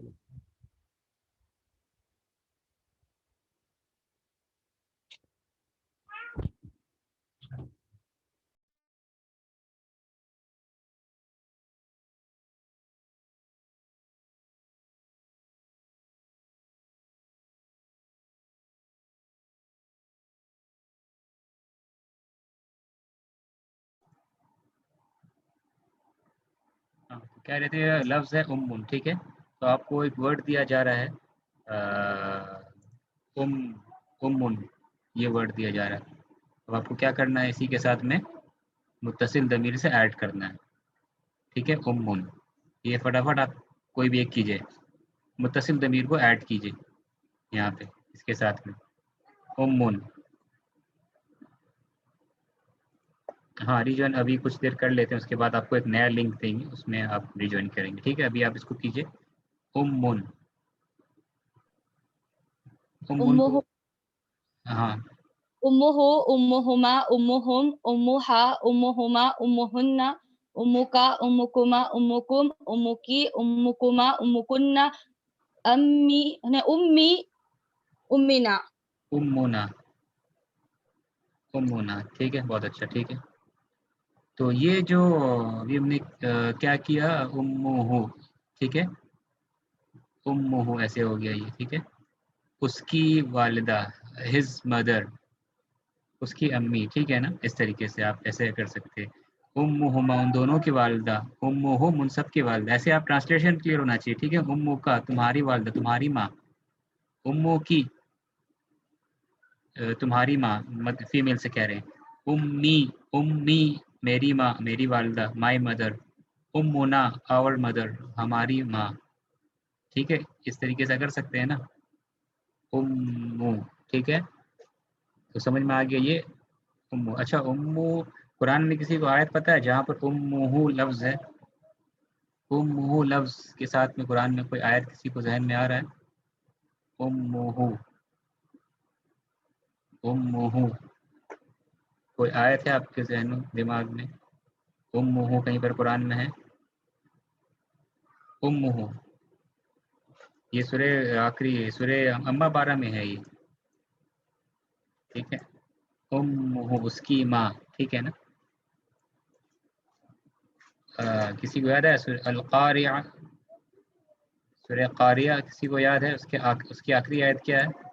کہہ رہے تھے لفظ ہے امن. ٹھیک ہے، تو آپ کو ایک ورڈ دیا جا رہا ہے امن، یہ ورڈ دیا جا رہا ہے. اب آپ کو کیا کرنا ہے؟ اسی کے ساتھ میں متصل ضمیر سے ایڈ کرنا ہے. ٹھیک ہے، امن. یہ فٹافٹ آپ کوئی بھی ایک کیجئے، متصل ضمیر کو ایڈ کیجئے یہاں پہ اس کے ساتھ میں. امن. ہاں ریجوائن ابھی کچھ دیر کر لیتے ہیں، اس کے بعد آپ کو ایک نیا لنک دیں گے، اس میں آپ ریجوائن کریں گے، ٹھیک ہے؟ ابھی آپ اس کو کیجیے امن، امن کو أمه ہاں أمه أمهما أمهم أمها أمهما أمهن أمك أمكما أمكم أمك أمكما أمكن أمي أمي أمنا. امنا، امنا، ٹھیک ہے، بہت اچھا، ٹھیک ہے۔ تو یہ جو ابھی ہم نے کیا کیا، امہ، ٹھیک ہے، امہ ایسے ہو گیا یہ، ٹھیک ہے، اس کی والدہ، ہز مدر، اس کی امی، ٹھیک ہے نا؟ اس طریقے سے آپ ایسے کر سکتے، امہما ان دونوں کی والدہ، امہم ان سب کی والدہ، ایسے آپ ٹرانسلیشن کلیئر ہونا چاہیے، ٹھیک ہے؟ امو کا تمہاری والدہ، تمہاری ماں، امو کی تمہاری ماں، فیمیل سے کہہ رہے ہیں، امی، امی میری ماں، میری والدہ، مائی مدر، امنا آور مدر، ہماری ماں، ٹھیک ہے؟ اس طریقے سے کر سکتے ہیں نا، امو، ٹھیک ہے؟ تو سمجھ میں آ گیا یہ امو۔ اچھا امو، قرآن میں کسی کو آیت پتہ ہے جہاں پر امہ لفظ ہے؟ امہ لفظ کے ساتھ میں قرآن میں کوئی آیت کسی کو ذہن میں آ رہا ہے؟ امہ، امہ، کوئی آیت ہے آپ کے ذہن دماغ میں امہ کہیں پر قرآن میں ہے؟ امہ، یہ سورہ آخری سورہ اما بارہ میں ہے یہ، ٹھیک ہے؟ امہ اس کی ماں، ٹھیک ہے نا؟ کسی کو یاد ہے سورہ القاریہ، سورہ قاریہ کسی کو یاد ہے؟ اس کی آخری آیت کیا ہے؟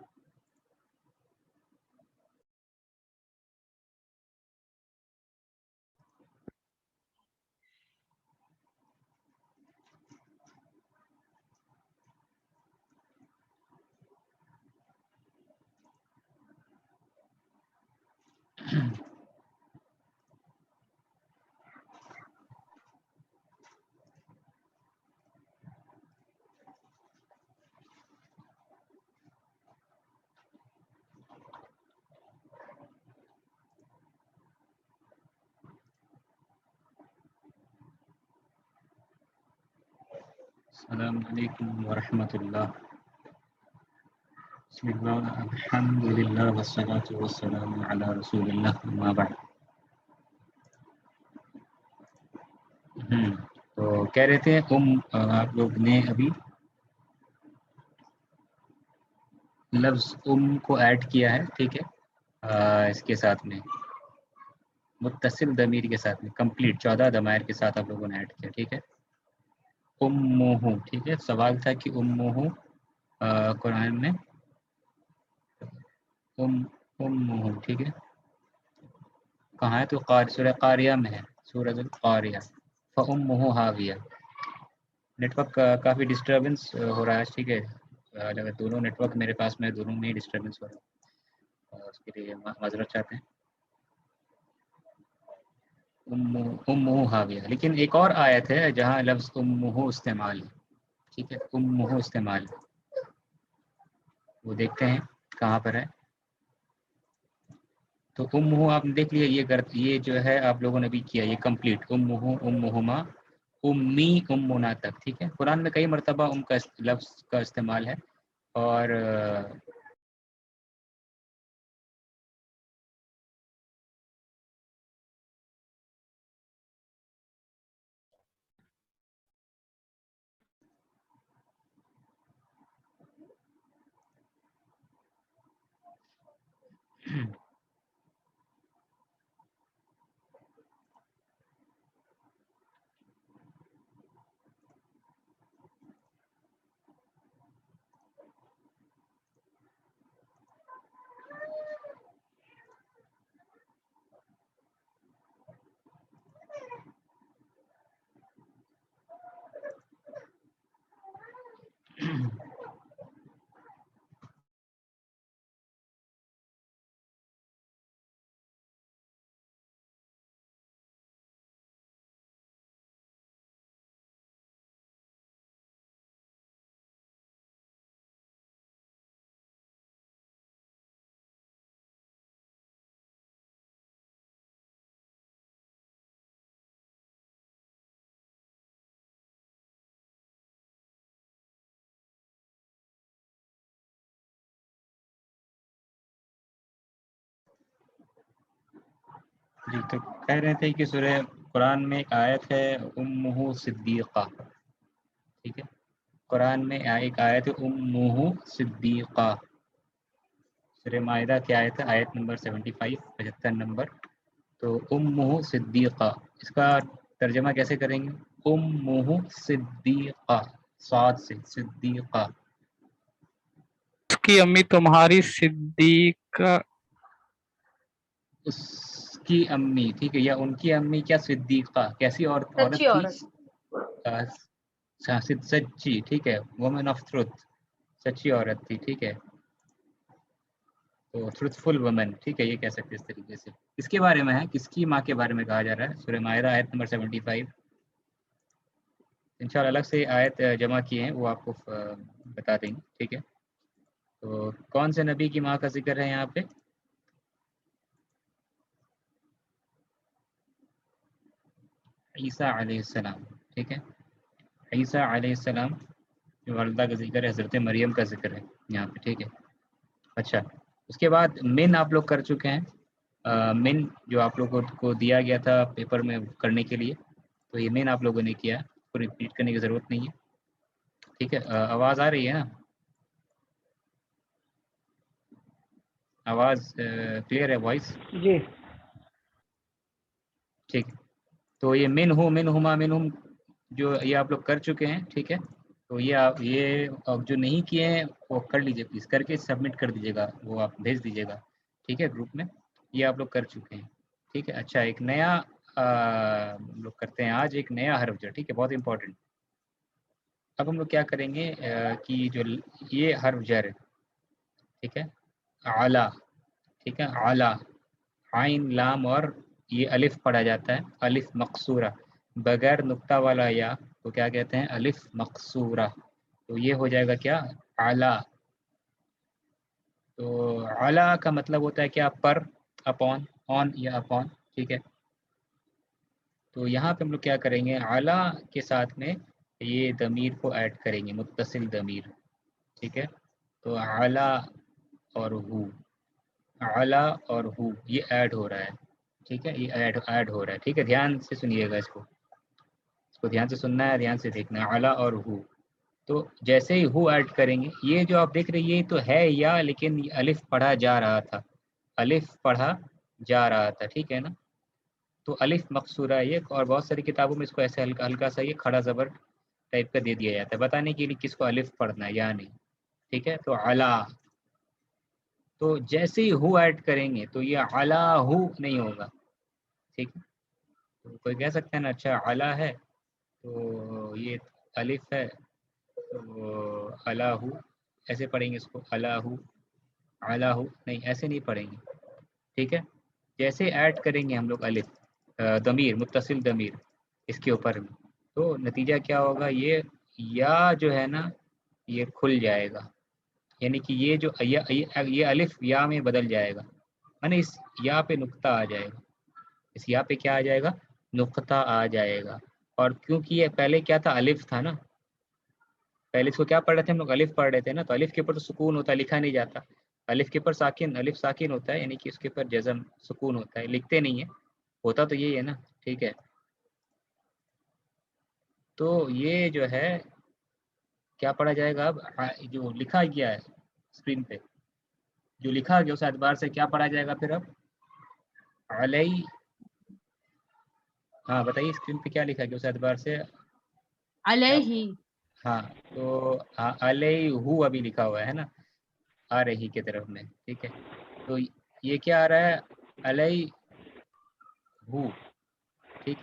السلام علیکم ورحمۃ اللہ، بسم اللہ الحمد للہ والصلاۃ والسلام علی رسول اللہ، اما بعد۔ تو کہہ رہے تھے آپ لوگ نے ابھی لفظ کو ایڈ کیا ہے، ٹھیک ہے؟ اس کے ساتھ میں متصل ضمیر کے ساتھ میں کمپلیٹ 14 ضمائر کے ساتھ آپ لوگوں نے ایڈ کیا، ٹھیک ہے؟ امہ، ٹھیک ہے؟ سوال تھا کہ امہ قرآن میں امہ، ٹھیک ہے؟ کہاں ہے؟ تو سورہ قاریہ میں ہے، سورۃ القاریہ، فامہ ہاویہ۔ نیٹ ورک کافی ڈسٹربنس ہو رہا ہے، ٹھیک ہے؟ اگر دونوں نیٹ ورک میرے پاس میں، دونوں میں ہی ڈسٹربنس ہو رہا ہے، اس کے لیے معذرت چاہتے ہیں۔ امہ ہاویہ، لیکن ایک اور آیت ہے جہاں لفظ امہ استعمال ہے، ٹھیک ہے؟ امہ استعمال، وہ دیکھتے ہیں کہاں پر ہے۔ تو امہ آپ نے دیکھ لیا، یہ جو ہے آپ لوگوں نے بھی کیا، یہ کمپلیٹ امہ، امہما، امی، امنا تک، ٹھیک ہے؟ قرآن میں کئی مرتبہ ام کا لفظ کا استعمال ہے، اور جی تو کہہ رہے تھے کہ سورہ قرآن میں ایک آیت ہے امہ صدیقہ، ٹھیک ہے، قرآن میں ایک آیت ہے امہ صدیقہ، سورہ مائدہ کی آیت ہے، آیت نمبر 75 75 نمبر. تو امہ صدیقہ اس کا ترجمہ کیسے کریں گے؟ امہ صدیقہ، صاد سے صدیقہ. اس کی امی تمہاری صدیقہ، اس کی امی، ٹھیک ہے، یا ان کی امی کیا صدیقہ، کیسی عورت سچی تھی؟ عورت. سچی، ٹھیک ہے، وومن آف ٹروتھ، سچی عورت تھی، ٹھیک ہے، تو ٹروتھ فل وومن، ٹھیک ہے، یہ کہہ سکتے اس طریقے سے. کس کے بارے میں ہے، کس کی ماں کے بارے میں کہا جا رہا ہے؟ سورہ مائدہ آیت نمبر 75. انشاءاللہ الگ سے آیت جمع کیے ہیں، وہ آپ کو بتا دیں گے، ٹھیک ہے. تو کون سے نبی کی ماں کا ذکر ہے یہاں پہ؟ عیسیٰ علیہ السلام، ٹھیک ہے، عیسیٰ علیہ السلام کی والدہ کا ذکر ہے، حضرت مریم کا ذکر ہے یہاں پہ، ٹھیک ہے. اچھا، اس کے بعد من آپ لوگ کر چکے ہیں، من جو آپ لوگوں کو دیا گیا تھا پیپر میں کرنے کے لیے، تو یہ من آپ لوگوں نے کیا، اس کو ریپیٹ کرنے کی ضرورت نہیں ہے، ٹھیک ہے. آواز آ رہی ہے نا؟ آواز کلیئر ہے، وائس؟ جی ٹھیک. تو یہ من ہوں، من ہما، من ہم، جو یہ آپ لوگ کر چکے ہیں، ٹھیک ہے. تو یہ آپ جو نہیں کیے ہیں وہ کر لیجیے پلیز، کر کے سبمٹ کر دیجیے گا، وہ آپ بھیج دیجیے گا، ٹھیک ہے، گروپ میں. یہ آپ لوگ کر چکے ہیں، ٹھیک ہے. اچھا، ایک نیا ہم لوگ کرتے ہیں آج، ایک نیا حرف جو، ٹھیک ہے، بہت امپورٹنٹ. اب ہم لوگ کیا کریں گے کہ جو یہ حرف جر، ٹھیک ہے، اعلیٰ، ٹھیک ہے، اعلیٰ، عین لام اور یہ الف پڑھا جاتا ہے، الف مقصورہ، بغیر نقطہ والا یا تو کیا کہتے ہیں؟ الف مقصورہ. تو یہ ہو جائے گا کیا؟ اعلیٰ. تو اعلیٰ کا مطلب ہوتا ہے کیا؟ پر، اپون، آن یا اپون، ٹھیک ہے. تو یہاں پہ ہم لوگ کیا کریں گے؟ اعلیٰ کے ساتھ میں یہ ضمیر کو ایڈ کریں گے، متصل ضمیر، ٹھیک ہے. تو اعلیٰ اور ہو، اعلیٰ اور ہو یہ ایڈ ہو رہا ہے، ٹھیک ہے، یہ ایڈ ہو رہا ہے، ٹھیک ہے. دھیان سے سنیے گا اس کو دھیان سے سننا ہے، دھیان سے دیکھنا ہے. اعلیٰ اور ہو، تو جیسے ہی ہو ایڈ کریں گے، یہ جو آپ دیکھ رہے ہیں یہ تو ہے یا، لیکن یہ الف پڑھا جا رہا تھا، الف پڑھا جا رہا تھا، ٹھیک ہے نا. تو الف مقصورہ یہ، اور بہت ساری کتابوں میں اس کو ایسے ہلکا ہلکا سا یہ کھڑا زبر ٹائپ کا دے دیا جاتا ہے، بتانے کے لیے کس کو الف پڑھنا ہے یا نہیں، ٹھیک ہے. تو اعلیٰ، تو جیسے ہی ہو ایڈ کریں گے تو یہ اعلیٰ ہو نہیں ہوگا، ٹھیک ہے. تو کوئی کہہ سکتے ہیں نا، اچھا اعلیٰ ہے تو یہ الف ہے تو اعلیٰ ہو ایسے پڑھیں گے اس کو، اعلیٰ ہو، اعلیٰ ہو نہیں، ایسے نہیں پڑھیں گے، ٹھیک ہے. جیسے ایڈ کریں گے ہم لوگ الف ضمیر، متصل ضمیر اس کے اوپر میں، تو نتیجہ کیا ہوگا؟ یہ یا جو ہے نا یہ کھل جائے گا، یعنی کہ یہ جو یہ الف یا میں بدل جائے گا، یعنی اس یا پہ نقطہ آ جائے گا، اس یا پہ کیا آ جائے گا؟ نقطہ آ جائے گا. اور کیونکہ یہ پہلے کیا تھا؟ الف تھا نا، پہلے اس کو کیا پڑھ رہے تھے ہم لوگ؟ الف پڑھ رہے تھے نا. تو الف کے اوپر تو سکون ہوتا ہے، لکھا نہیں جاتا. الف کے اوپر ساکن، الف ساکن ہوتا ہے، یعنی کہ اس کے اوپر جزم سکون ہوتا ہے، لکھتے نہیں ہے، ہوتا تو یہی ہے نا، ٹھیک ہے. تو یہ جو ہے کیا پڑھا جائے گا؟ اب جو لکھا گیا ہے اسکرین پہ، جو لکھا گیا اس اعتبار سے کیا پڑھا جائے گا پھر؟ اب علیہ، ہاں بتائیے اسکرین پہ کیا لکھا گیا اس اعتبار سے کیا؟ علیہ. ہاں تو علیہ ابھی لکھا ہوا ہے نا، آ رہی کی طرف میں، ٹھیک ہے. تو یہ کیا آ رہا ہے؟ علیہ، ٹھیک.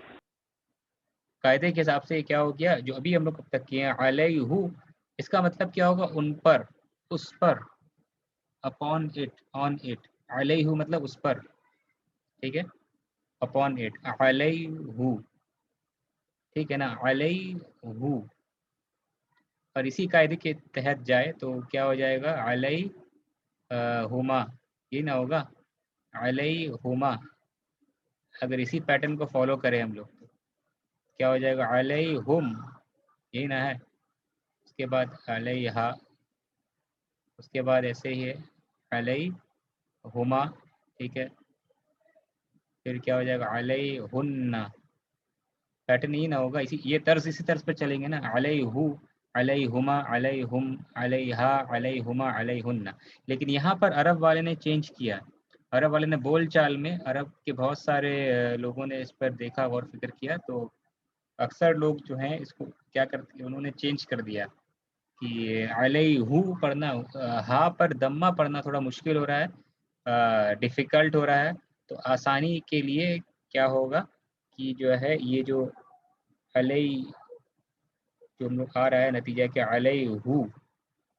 قاعدے کے حساب سے کیا ہو گیا جو ابھی ہم لوگ اب تک کیے ہیں؟ علیہ، اس کا مطلب کیا ہوگا؟ ان پر، اس پر، اپون اٹ، آن اٹ. علیہ مطلب اس پر، ٹھیک ہے، اپون اٹ، علیہ، ٹھیک ہے نا، علیہ. اور اسی قاعدے کے تحت جائے تو کیا ہو جائے گا؟ علیہ ہما، یہ نہ ہوگا علیہما. اگر اسی پیٹرن کو فالو کریں ہم لوگ تو کیا ہو جائے گا؟ علیہم، یہی نہ ہے. اس کے بعد علیہا، اس کے بعد ایسے ہی ہے علیہما، ٹھیک ہے. پھر کیا ہو جائے گا علیہن، پیٹرن یہ نہ ہوگا، یہ طرز اسی طرز پہ چلیں گے نا، علیہ، علیہما، علیہم، علیہا، علیہما، علیہن. لیکن یہاں پر عرب والے نے چینج کیا، عرب والے نے بول چال میں، عرب کے بہت سارے لوگوں نے اس پر دیکھا، غور فکر کیا، تو اکثر لوگ جو ہیں اس کو کیا کرتے ہیں، انہوں نے چینج کر دیا کہ علیہ پڑھنا، ہا پر دمہ پڑھنا تھوڑا مشکل ہو رہا ہے، ڈیفیکلٹ ہو رہا ہے، تو آسانی کے لیے کیا ہوگا کہ جو ہے یہ جو علیہ جو ہم لوگ آ رہا ہے نتیجہ کہ علیہ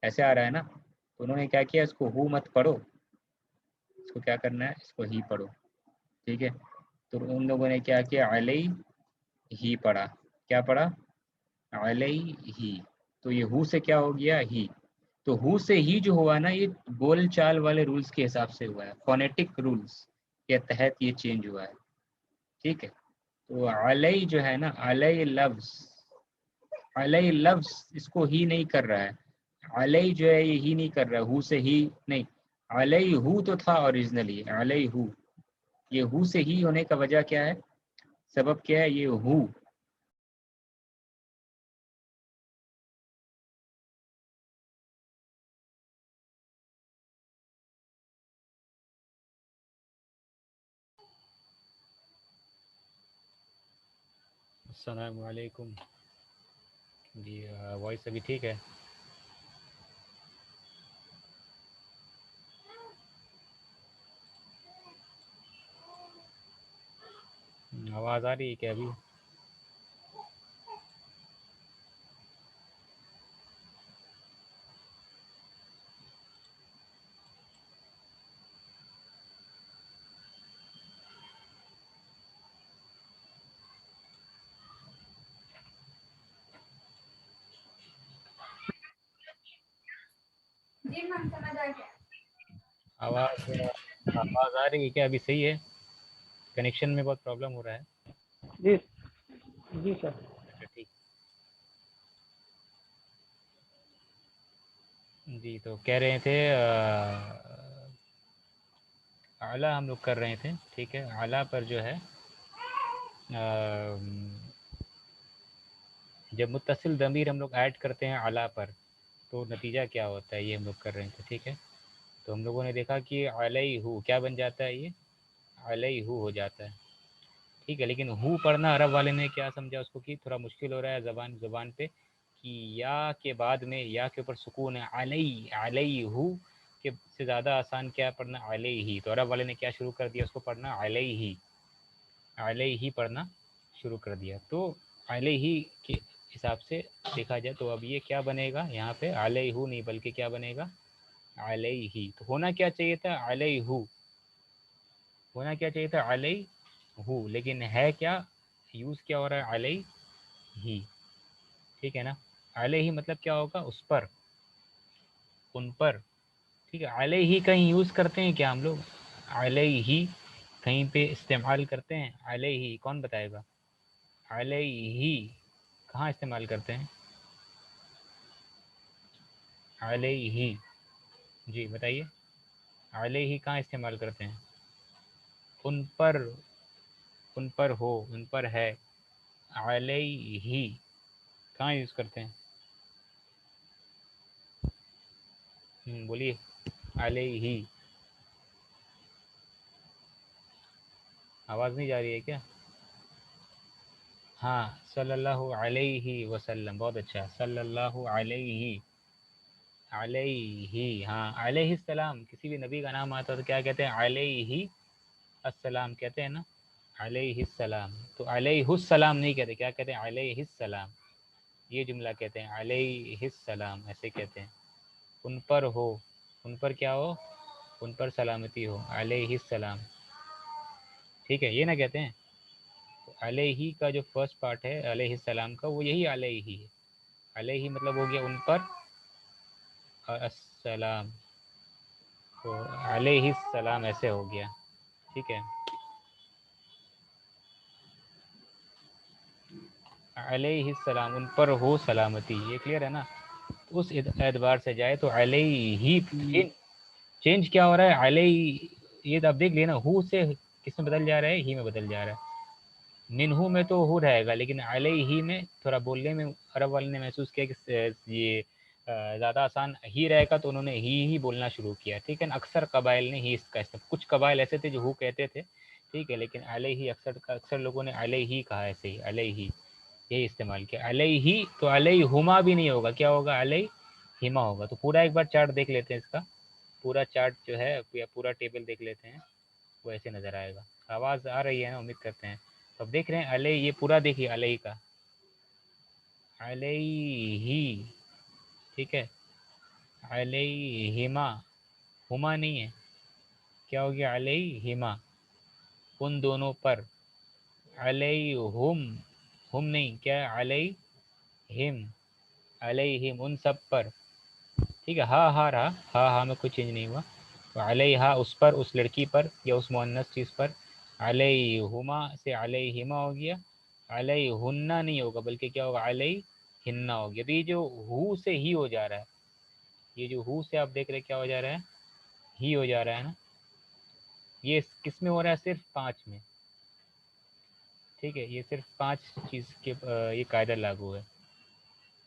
ایسے آ رہا ہے نا، تو انہوں نے کیا کیا، اس کو ہو مت پڑھو، اس کو کیا کرنا ہے، اس کو ہی پڑھو. ٹھیک ہے، تو ان لوگوں نے کیا کیا، علیہ ہی پڑھا. کیا پڑھا، علیہ ہی. تو یہ ہو سے کیا ہو گیا، ہی. تو ہو سے ہی جو ہوا نا، یہ بول چال والے رولز کے حساب سے ہوا ہے، فونیٹک رولز کے تحت یہ چینج ہوا ہے. ٹھیک ہے، تو علیہ جو ہے نا، علیہ لفظ، علیہ لفظ اس کو ہی نہیں کر رہا ہے، علیہ جو ہے یہ ہی نہیں کر رہا ہے، ہو سے ہی نہیں، علیہ ہو تو تھا اوریجنلی، علیہ ہو، یہ ہو سے ہی ہونے کا وجہ کیا ہے، سبب کیا ہے، یہ ہو. السلام علیکم. جی وائس ابھی ٹھیک ہے؟ آواز آ رہی ہے کیا ابھی؟ آواز آ رہی ہے کیا ابھی؟ صحیح ہے، کنیکشن میں بہت پرابلم ہو رہا ہے. جی جی سر. اچھا ٹھیک. جی تو کہہ رہے تھے اعلیٰ ہم لوگ کر رہے تھے. ٹھیک ہے، اعلیٰ پر جو ہے جب متصل ضمیر ہم لوگ ایڈ کرتے ہیں اعلیٰ پر تو نتیجہ کیا ہوتا ہے، یہ ہم لوگ کر رہے تھے. ٹھیک ہے، تو ہم لوگوں نے دیکھا کہ علیہ کیا بن جاتا ہے، یہ علیہ ہو جاتا ہے. ٹھیک ہے، لیکن ہو پڑھنا عرب والے نے کیا سمجھا اس کو کہ تھوڑا مشکل ہو رہا ہے زبان پہ، کہ یا کے بعد میں یا کے اوپر سکون ہے، علیہ کے سے زیادہ آسان کیا پڑھنا، علیہ ہی. تو عرب والے نے کیا شروع کر دیا، اس کو پڑھنا علیہ ہی پڑھنا شروع کر دیا. تو علیہ کے حساب سے دیکھا جائے تو اب یہ کیا بنے گا یہاں پہ، علیہ نہیں بلکہ کیا بنے گا، علیہ. تو ہونا کیا چاہیے تھا، علیہ ہونا کیا چاہیے تھا، علیہ ہو، لیکن ہے کیا، یوز کیا ہو رہا ہے، علیہ ہی. ٹھیک ہے نا، علیہ ہی مطلب کیا ہوگا، اس پر، ان پر. ٹھیک ہے، علیہ ہی کہیں یوز کرتے ہیں کیا ہم لوگ، علیہ ہی کہیں پہ استعمال کرتے ہیں، علیہ ہی کون بتائے گا، علیہ ہی کہاں استعمال کرتے ہیں، علیہ ہی جی بتائیے، علیہ ہی کہاں استعمال کرتے ہیں، ان پر، ان پر ہو، ان پر ہے، علیہ ہی کہاں یوز کرتے ہیں، بولیے، علیہ ہی. آواز نہیں جا رہی ہے کیا، ہاں صلی اللہ علیہ وسلم، بہت اچھا، صلی اللہ علیہ، علیہ، ہاں علیہ السلام. کسی بھی نبی کا نام آتا ہے تو کیا کہتے ہیں، علیہ السلام کہتے ہیں نا، علیہ السلام. تو علیہ السلام نہیں کہتے، کیا کہتے ہیں، علیہ السلام. یہ جملہ کہتے ہیں علیہ السلام، ایسے کہتے ہیں. ان پر ہو، ان پر کیا ہو، ان پر سلامتی ہو، علیہ السلام. ٹھیک ہے، یہ نہ کہتے ہیں. تو علیہ کا جو فرسٹ پارٹ ہے علیہ السلام کا، وہ یہی علیہ ہے. علیہ مطلب ہو گیا ان پر، اور السلام، تو علیہ السلام ایسے ہو گیا. ٹھیک ہے، علیہ السلام، ان پر ہو سلامتی، یہ کلیئر ہے نا. اس اعتبار سے جائے تو علیہ ہی چینج کیا ہو رہا ہے، علیہ، یہ تو آپ دیکھ لیے نا، ہو سے کس میں بدل جا رہا ہے؟ ہی میں بدل جا رہا ہے. منہو میں تو ہو رہے گا، لیکن علیہ میں تھوڑا بولنے میں عرب والے نے محسوس کیا کہ یہ زیادہ آسان ہی رہے گا، تو انہوں نے ہی بولنا شروع کیا. ٹھیک ہے نا. اکثر قبائل نے ہی اس کا استعمال، کچھ قبائل ایسے تھے جو ہو کہتے تھے، ٹھیک ہے، لیکن علیہ اکثر لوگوں نے علیہ ہی کہا، ایسے ہی علیہ یہی استعمال کیا. علیہ ہی تو علیہما بھی نہیں ہوگا، کیا ہوگا؟ علیہما ہوگا. تو پورا ایک بار چارٹ دیکھ لیتے ہیں، اس کا پورا چارٹ جو ہے یا پورا ٹیبل دیکھ لیتے ہیں، وہ ایسے نظر آئے گا. آواز آ رہی ہے نا؟ امید کرتے ہیں. تو اب دیکھ رہے ہیں علیہ، یہ پورا دیکھیے علیہ کا، علیہ، ٹھیک ہے، علیہما، ہما نہیں ہے، کیا ہو گیا؟ علیہما، ان دونوں پر. علیہم، ہم نہیں، کیا ہے؟ علیہم، علیہم، ان سب پر. ٹھیک ہے. ہا رہا، ہا میں کوئی چینج نہیں ہوا. تو علیہا، اس پر، اس لڑکی پر یا اس مؤنث چیز پر. علیہما سے علیہما ہو گیا. علیہن نہیں ہوگا، بلکہ کیا ہوگا؟ علیہن ہو گیا. تو یہ جو ہو سے ہی ہو جا رہا ہے، یہ جو ہو سے آپ دیکھ رہے کیا ہو جا رہا ہے؟ ہی ہو جا رہا ہے نا. یہ کس میں ہو رہا ہے؟ صرف 5 میں. ٹھیک ہے، یہ صرف 5 چیز کے یہ قاعدہ لاگو ہے.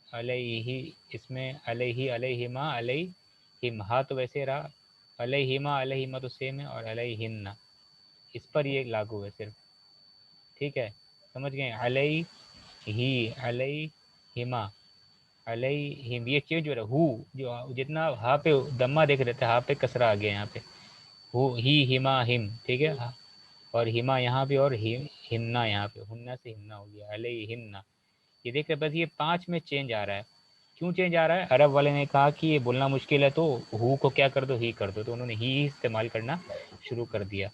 علیہ، اس میں علیہ، علیہما، علیہم، ہا تو ویسے رہا، علیہما، علیہما تو سیم ہے، اور علیہن اس پر یہ لاگو ہے صرف. ٹھیک ہے، سمجھ گئے؟ علیہ ہی، علیہما، علیہم، یہ چینج ہو رہا ہے. ہو جو جتنا ہا پہ دمہ دیکھ رہے تھے، ہا پہ کسرہ آ گیا یہاں پہ. ہو، ہی، ہما، ہم، ٹھیک ہے، اور ہما یہاں پہ، اور ہننا یہاں پہ، ہننا سے ہننا ہو گیا، علیہن. یہ دیکھ رہے بس یہ 5 میں چینج آ رہا ہے. کیوں چینج آ رہا ہے؟ عرب والے نے کہا کہ یہ بولنا مشکل ہے، تو ہو کو کیا کر دو؟ ہی کر دو. تو انہوں نے ہی استعمال کرنا شروع کر دیا.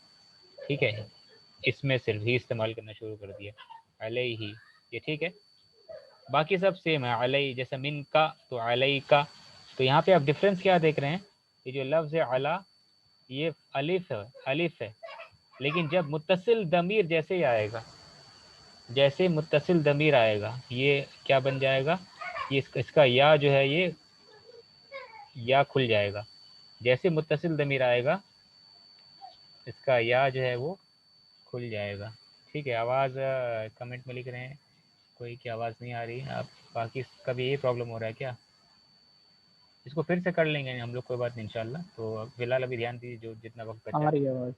ٹھیک ہے، اس میں صرف ہی استعمال کرنا شروع کر دیا، علیہ. یہ ٹھیک ہے. باقی سب سیم ہے. علیہ جیسا من کا، تو علیہ کا. تو یہاں پہ آپ ڈفرینس کیا دیکھ رہے ہیں؟ یہ جو لفظ ہے علا، یہ الف ہے، الف ہے، لیکن جب متصل ضمیر جیسے ہی آئے گا، جیسے متصل ضمیر آئے گا، یہ کیا بن جائے گا؟ یہ اس کا یا جو ہے، یہ یا کھل جائے گا. جیسے متصل ضمیر آئے گا، اس کا یا جو ہے وہ کھل جائے گا. ٹھیک ہے. آواز کمنٹ میں لکھ رہے ہیں کوئی کہ آواز نہیں آ رہی ہے. آپ باقی کا بھی یہی پرابلم ہو رہا ہے کیا؟ اس کو پھر سے کر لیں گے ہم لوگ، کوئی بات نہیں انشاءاللہ. تو فی الحال ابھی دھیان دیجیے، جو جتنا وقت بچا ہماری ہے. آواز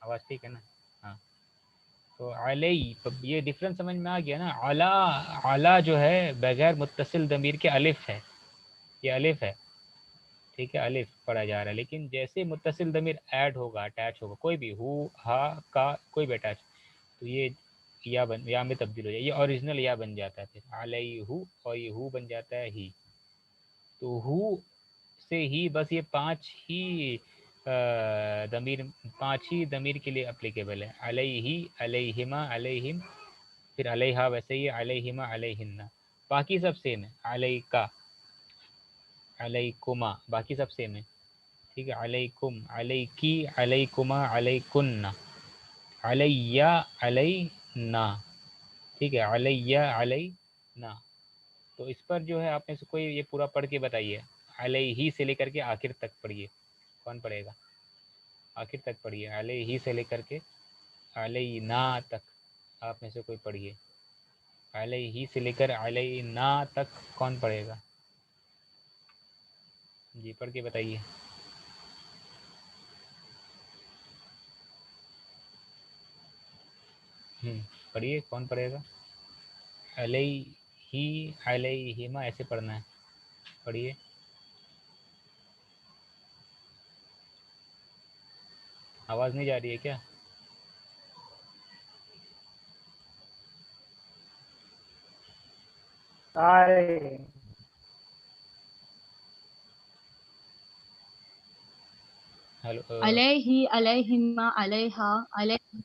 آواز ٹھیک ہے نا؟ ہاں. تو علیہ، یہ ڈفرینس سمجھ میں آ گیا نا. علا، علا جو ہے بغیر متصل ضمیر کے الف ہے، یہ الف ہے. ٹھیک ہے، الف پڑھا جا رہا ہے. لیکن جیسے متصل ضمیر ایڈ ہوگا، اٹیچ ہوگا، کوئی بھی ہو، ہا، کا، کوئی بھی اٹیچ، تو یہ یا میں تبدیل ہو جائے. یہ اوریجنل یا بن جاتا ہے پھر علیہ، اور یہ ہو بن جاتا ہے ہی. تو ہو سے ہی بس یہ 5 ہی ضمیر، 5 ہی ضمیر کے لیے اپلیکیبل ہے. علیہ، علیہما، علیہم، پھر علیہا ویسے ہی، علیہما، علیہن. باقی سب سیم ہے. علیکا، علیکما، باقی سب سیم ہے. ٹھیک ہے. علیکم، علیکی، علیکما، علیکن، علیہ، علینا. ٹھیک ہے. علیہ، علینا. تو اس پر جو ہے آپ میں سے کوئی یہ پورا پڑھ کے بتائیے. علیہ سے لے کر کے آخر تک پڑھیے. کون پڑھے گا؟ آخر تک پڑھیے. علیہ سے لے کر کے علینا تک آپ میں سے کوئی پڑھیے. علیہ سے لے کر علینا تک کون پڑھے گا؟ جی پڑھ کے بتائیے. پڑھیے، کون پڑھے گا؟ علیہ، علیہما ایسے پڑھنا ہے. پڑھیے. آواز نہیں جا رہی ہے کیا؟ آئے ہلو. علیہ، علیہما، علیہا، علیہ.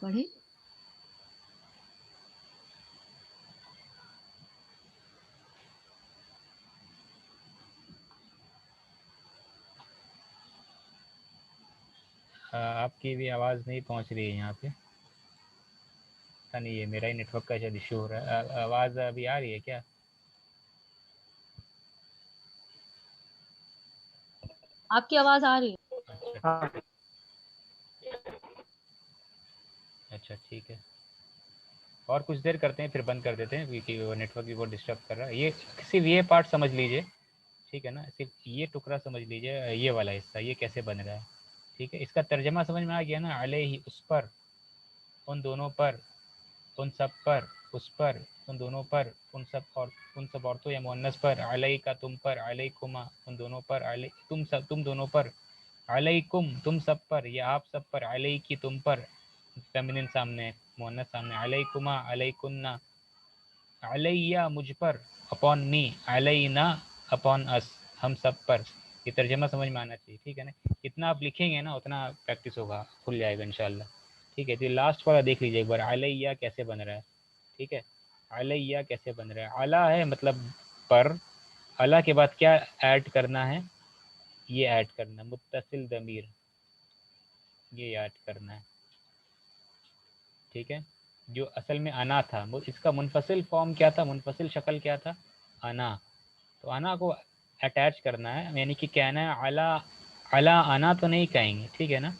پڑھے. آپ کی بھی آواز نہیں پہنچ رہی ہے یہاں پہ. پتہ نہیں، یہ میرا ہی نیٹ ورک کا شاید ایشو ہو رہا ہے. آواز ابھی آ رہی ہے کیا؟ آپ کی آواز آ رہی ہے. اچھا. ہاں اچھا ٹھیک ہے، اور کچھ دیر کرتے ہیں پھر بند کر دیتے ہیں کیونکہ وہ نیٹ ورک بھی بہت ڈسٹرب کر رہا ہے. یہ صرف یہ پارٹ سمجھ لیجئے، ٹھیک ہے نا، صرف یہ ٹکڑا سمجھ لیجئے، یہ والا حصہ یہ کیسے بن رہا ہے. ٹھیک ہے، اس کا ترجمہ سمجھ میں آ گیا نا. علیہ اس پر، ان دونوں پر، ان سب پر، اس پر، ان دونوں پر، ان سب عورتوں یا مؤنث پر، علیہ کا تم پر، علیکما ان دونوں پر، علیہ تم دونوں پر، علیکم تم سب پر یا آپ سب پر، علیہ کی تم پر، فیمنن سامنے مؤنث سامنے، علیکما علیکنہ، علیہ مجھ پر، اپون می، علینا اپون اس ہم سب پر. یہ ترجمہ سمجھ میں آنا چاہیے. ٹھیک ہے نا، جتنا آپ لکھیں گے نا اتنا پریکٹس ہوگا، کھل جائے گا انشاءاللہ. ٹھیک ہے، تو لاسٹ والا دیکھ لیجیے ایک بار، علیہ کیسے بن رہا ہے. ٹھیک ہے، علیہ کیسے بن رہا ہے. علی ہے مطلب پر، علی کے بعد کیا ایڈ کرنا ہے، یہ ایڈ کرنا ہے متصل ضمیر، یہ ایڈ کرنا ہے. ٹھیک ہے، جو اصل میں انا تھا، اس کا منفصل فارم کیا تھا، منفصل شکل کیا تھا، انا. تو انا کو اٹیچ کرنا ہے، یعنی کہ کہنا ہے علی انا تو نہیں کہیں گے. ٹھیک ہے نا،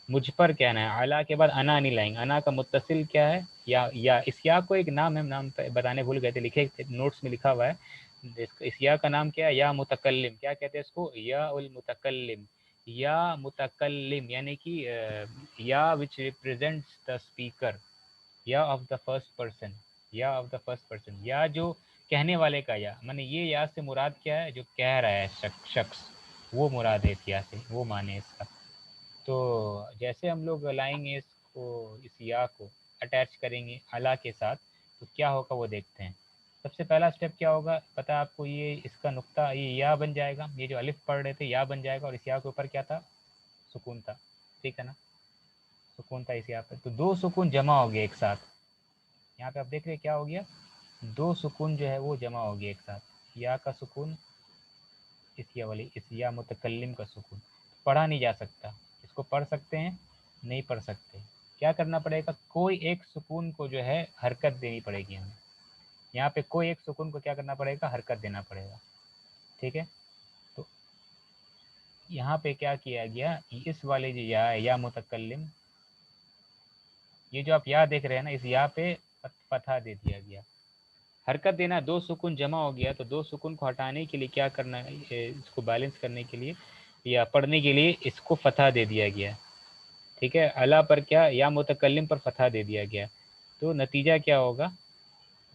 مجھ پر کہنا ہے. علی کے بعد انا نہیں لائیں گے. انا کا متصل کیا ہے، یا اس یا کو ایک نام ہے، نام بتانے بھول گئے تھے، لکھے نوٹس میں لکھا ہوا ہے. اس یا کا نام کیا ہے، یا متکلم. کیا کہتے ہیں اس کو، یا المتکلم، یا متکلم، یعنی کہ یا وچ ریپرزینٹس دا اسپیکر، یا آف دا فرسٹ پرسن، یا آف دا فرسٹ پرسن، یا جو کہنے والے کا یا، معنی یہ یا سے مراد کیا ہے، جو کہہ رہا ہے شخص، وہ مراد ہے اس یا سے، وہ معنی اس کا. تو جیسے ہم لوگ لائیں گے اس کو، اس یا کو اٹیچ کریں گے علی کے ساتھ، تو کیا ہوگا وہ دیکھتے ہیں. سب سے پہلا سٹیپ کیا ہوگا پتہ آپ کو، یہ اس کا نقطہ یہ یا بن جائے گا، یہ جو الف پڑھ رہے تھے یا بن جائے گا، اور اس یا کے اوپر کیا تھا، سکون تھا. ٹھیک ہے نا، سکون تھا اس یا پہ. تو دو سکون جمع ہو گیا ایک ساتھ. یہاں پہ آپ دیکھ رہے کیا ہو گیا، دو سکون جو ہے وہ جمع ہو گیا ایک ساتھ. یا کا سکون، اس یا والی، اس یا متکلم کا سکون. پڑھا نہیں جا سکتا، اس کو پڑھ سکتے ہیں نہیں پڑھ سکتے. کیا کرنا پڑے گا، کوئی ایک سکون کو جو ہے حرکت دینی پڑے گی ہمیں. یہاں پہ کوئی ایک سکون کو کیا کرنا پڑے گا، حرکت دینا پڑے گا. ٹھیک ہے، تو یہاں پہ کیا کیا گیا، اس والے جو یا متکلم، یہ جو آپ یا دیکھ رہے ہیں نا، اس یا پہ فتحہ دے دیا گیا. حرکت دینا، دو سکون جمع ہو گیا، تو دو سکون کو ہٹانے کے لیے کیا کرنا ہے، اس کو بیلنس کرنے کے لیے یا پڑھنے کے لیے اس کو فتحہ دے دیا گیا. ٹھیک ہے، علی پر کیا، یا متکلم پر فتحہ دے دیا گیا. تو نتیجہ کیا ہوگا،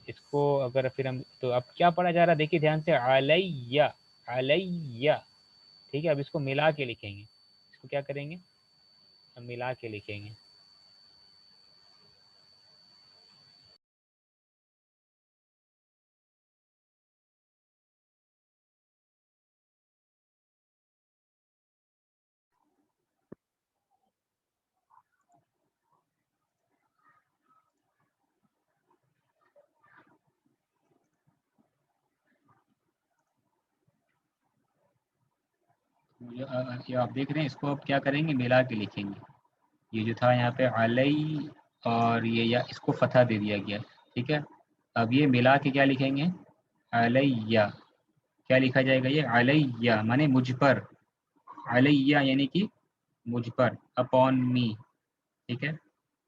اس کو اگر پھر ہم، تو اب کیا پڑھا جا رہا ہے دیکھیے دھیان سے، علیہ، علیہ. ٹھیک ہے، اب اس کو ملا کے لکھیں گے. اس کو کیا کریں گے، ہم ملا کے لکھیں گے. یہ آپ دیکھ رہے ہیں، اس کو اب کیا کریں گے، ملا کے لکھیں گے. یہ جو تھا یہاں پہ علی اور یہ یا، اس کو فتح دے دیا گیا. ٹھیک ہے، اب یہ ملا کے کیا لکھیں گے، علیہ. کیا لکھا جائے گا، یہ علیہ مانے مجھ پر، علیہ یعنی کہ مجھ پر، اپون می. ٹھیک ہے،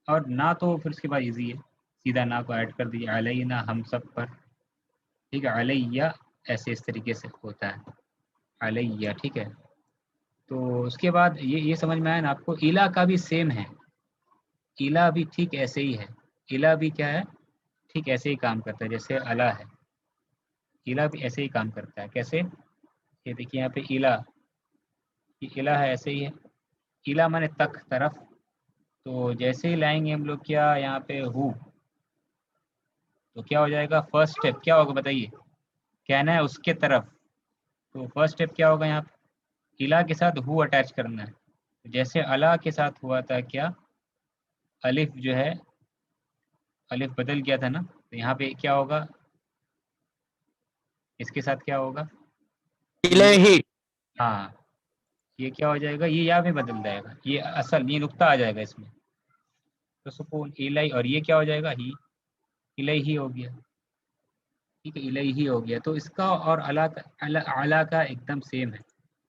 اور نہ تو پھر اس کے بعد ایزی ہے، سیدھا نہ کو ایڈ کر دیجیے، علیہ ہم سب پر. ٹھیک ہے، علیہ ایسے اس طریقے سے ہوتا ہے، علیہ. ٹھیک ہے، تو اس کے بعد یہ سمجھ میں آیا نا آپ کو. الا کا بھی سیم ہے، الا بھی ٹھیک ایسے ہی ہے. الا بھی کیا ہے، ٹھیک ایسے ہی کام کرتا ہے جیسے الا ہے. الا بھی ایسے ہی کام کرتا ہے. کیسے، یہ دیکھیے یہاں پہ الا، یہ الا ہے ایسے ہی ہے. الا مانے تک، طرف. تو جیسے ہی لائیں گے ہم لوگ کیا یہاں پہ ہو، تو کیا ہو جائے گا، فرسٹ اسٹیپ کیا ہوگا بتائیے، کہنا ہے اس کے طرف. تو فرسٹ اسٹیپ کیا ہوگا، یہاں پہ الا کے ساتھ ہو اٹیچ کرنا ہے. جیسے الا کے ساتھ ہوا تھا کیا، الف جو ہے، الف بدل گیا تھا نا، تو یہاں پہ کیا ہوگا، اس کے ساتھ کیا ہوگا، الہی. ہاں یہ کیا ہو جائے گا، یہ یا میں بدل جائے گا، یہ اصل یہ نقطہ آ جائے گا اس میں. تو سکون الہی، اور یہ کیا ہو جائے گا، ہی، الہی ہو گیا. ٹھیک ہے، الہی ہو گیا. تو اس کا اور اعلیٰ کا ایک دم سیم ہے.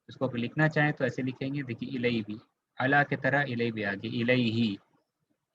اس کو لکھنا چاہیں تو ایسے لکھیں گے، دیکھیے الہی بھی، اعلیٰ کی طرح الہی بھی آ گیا، الہی.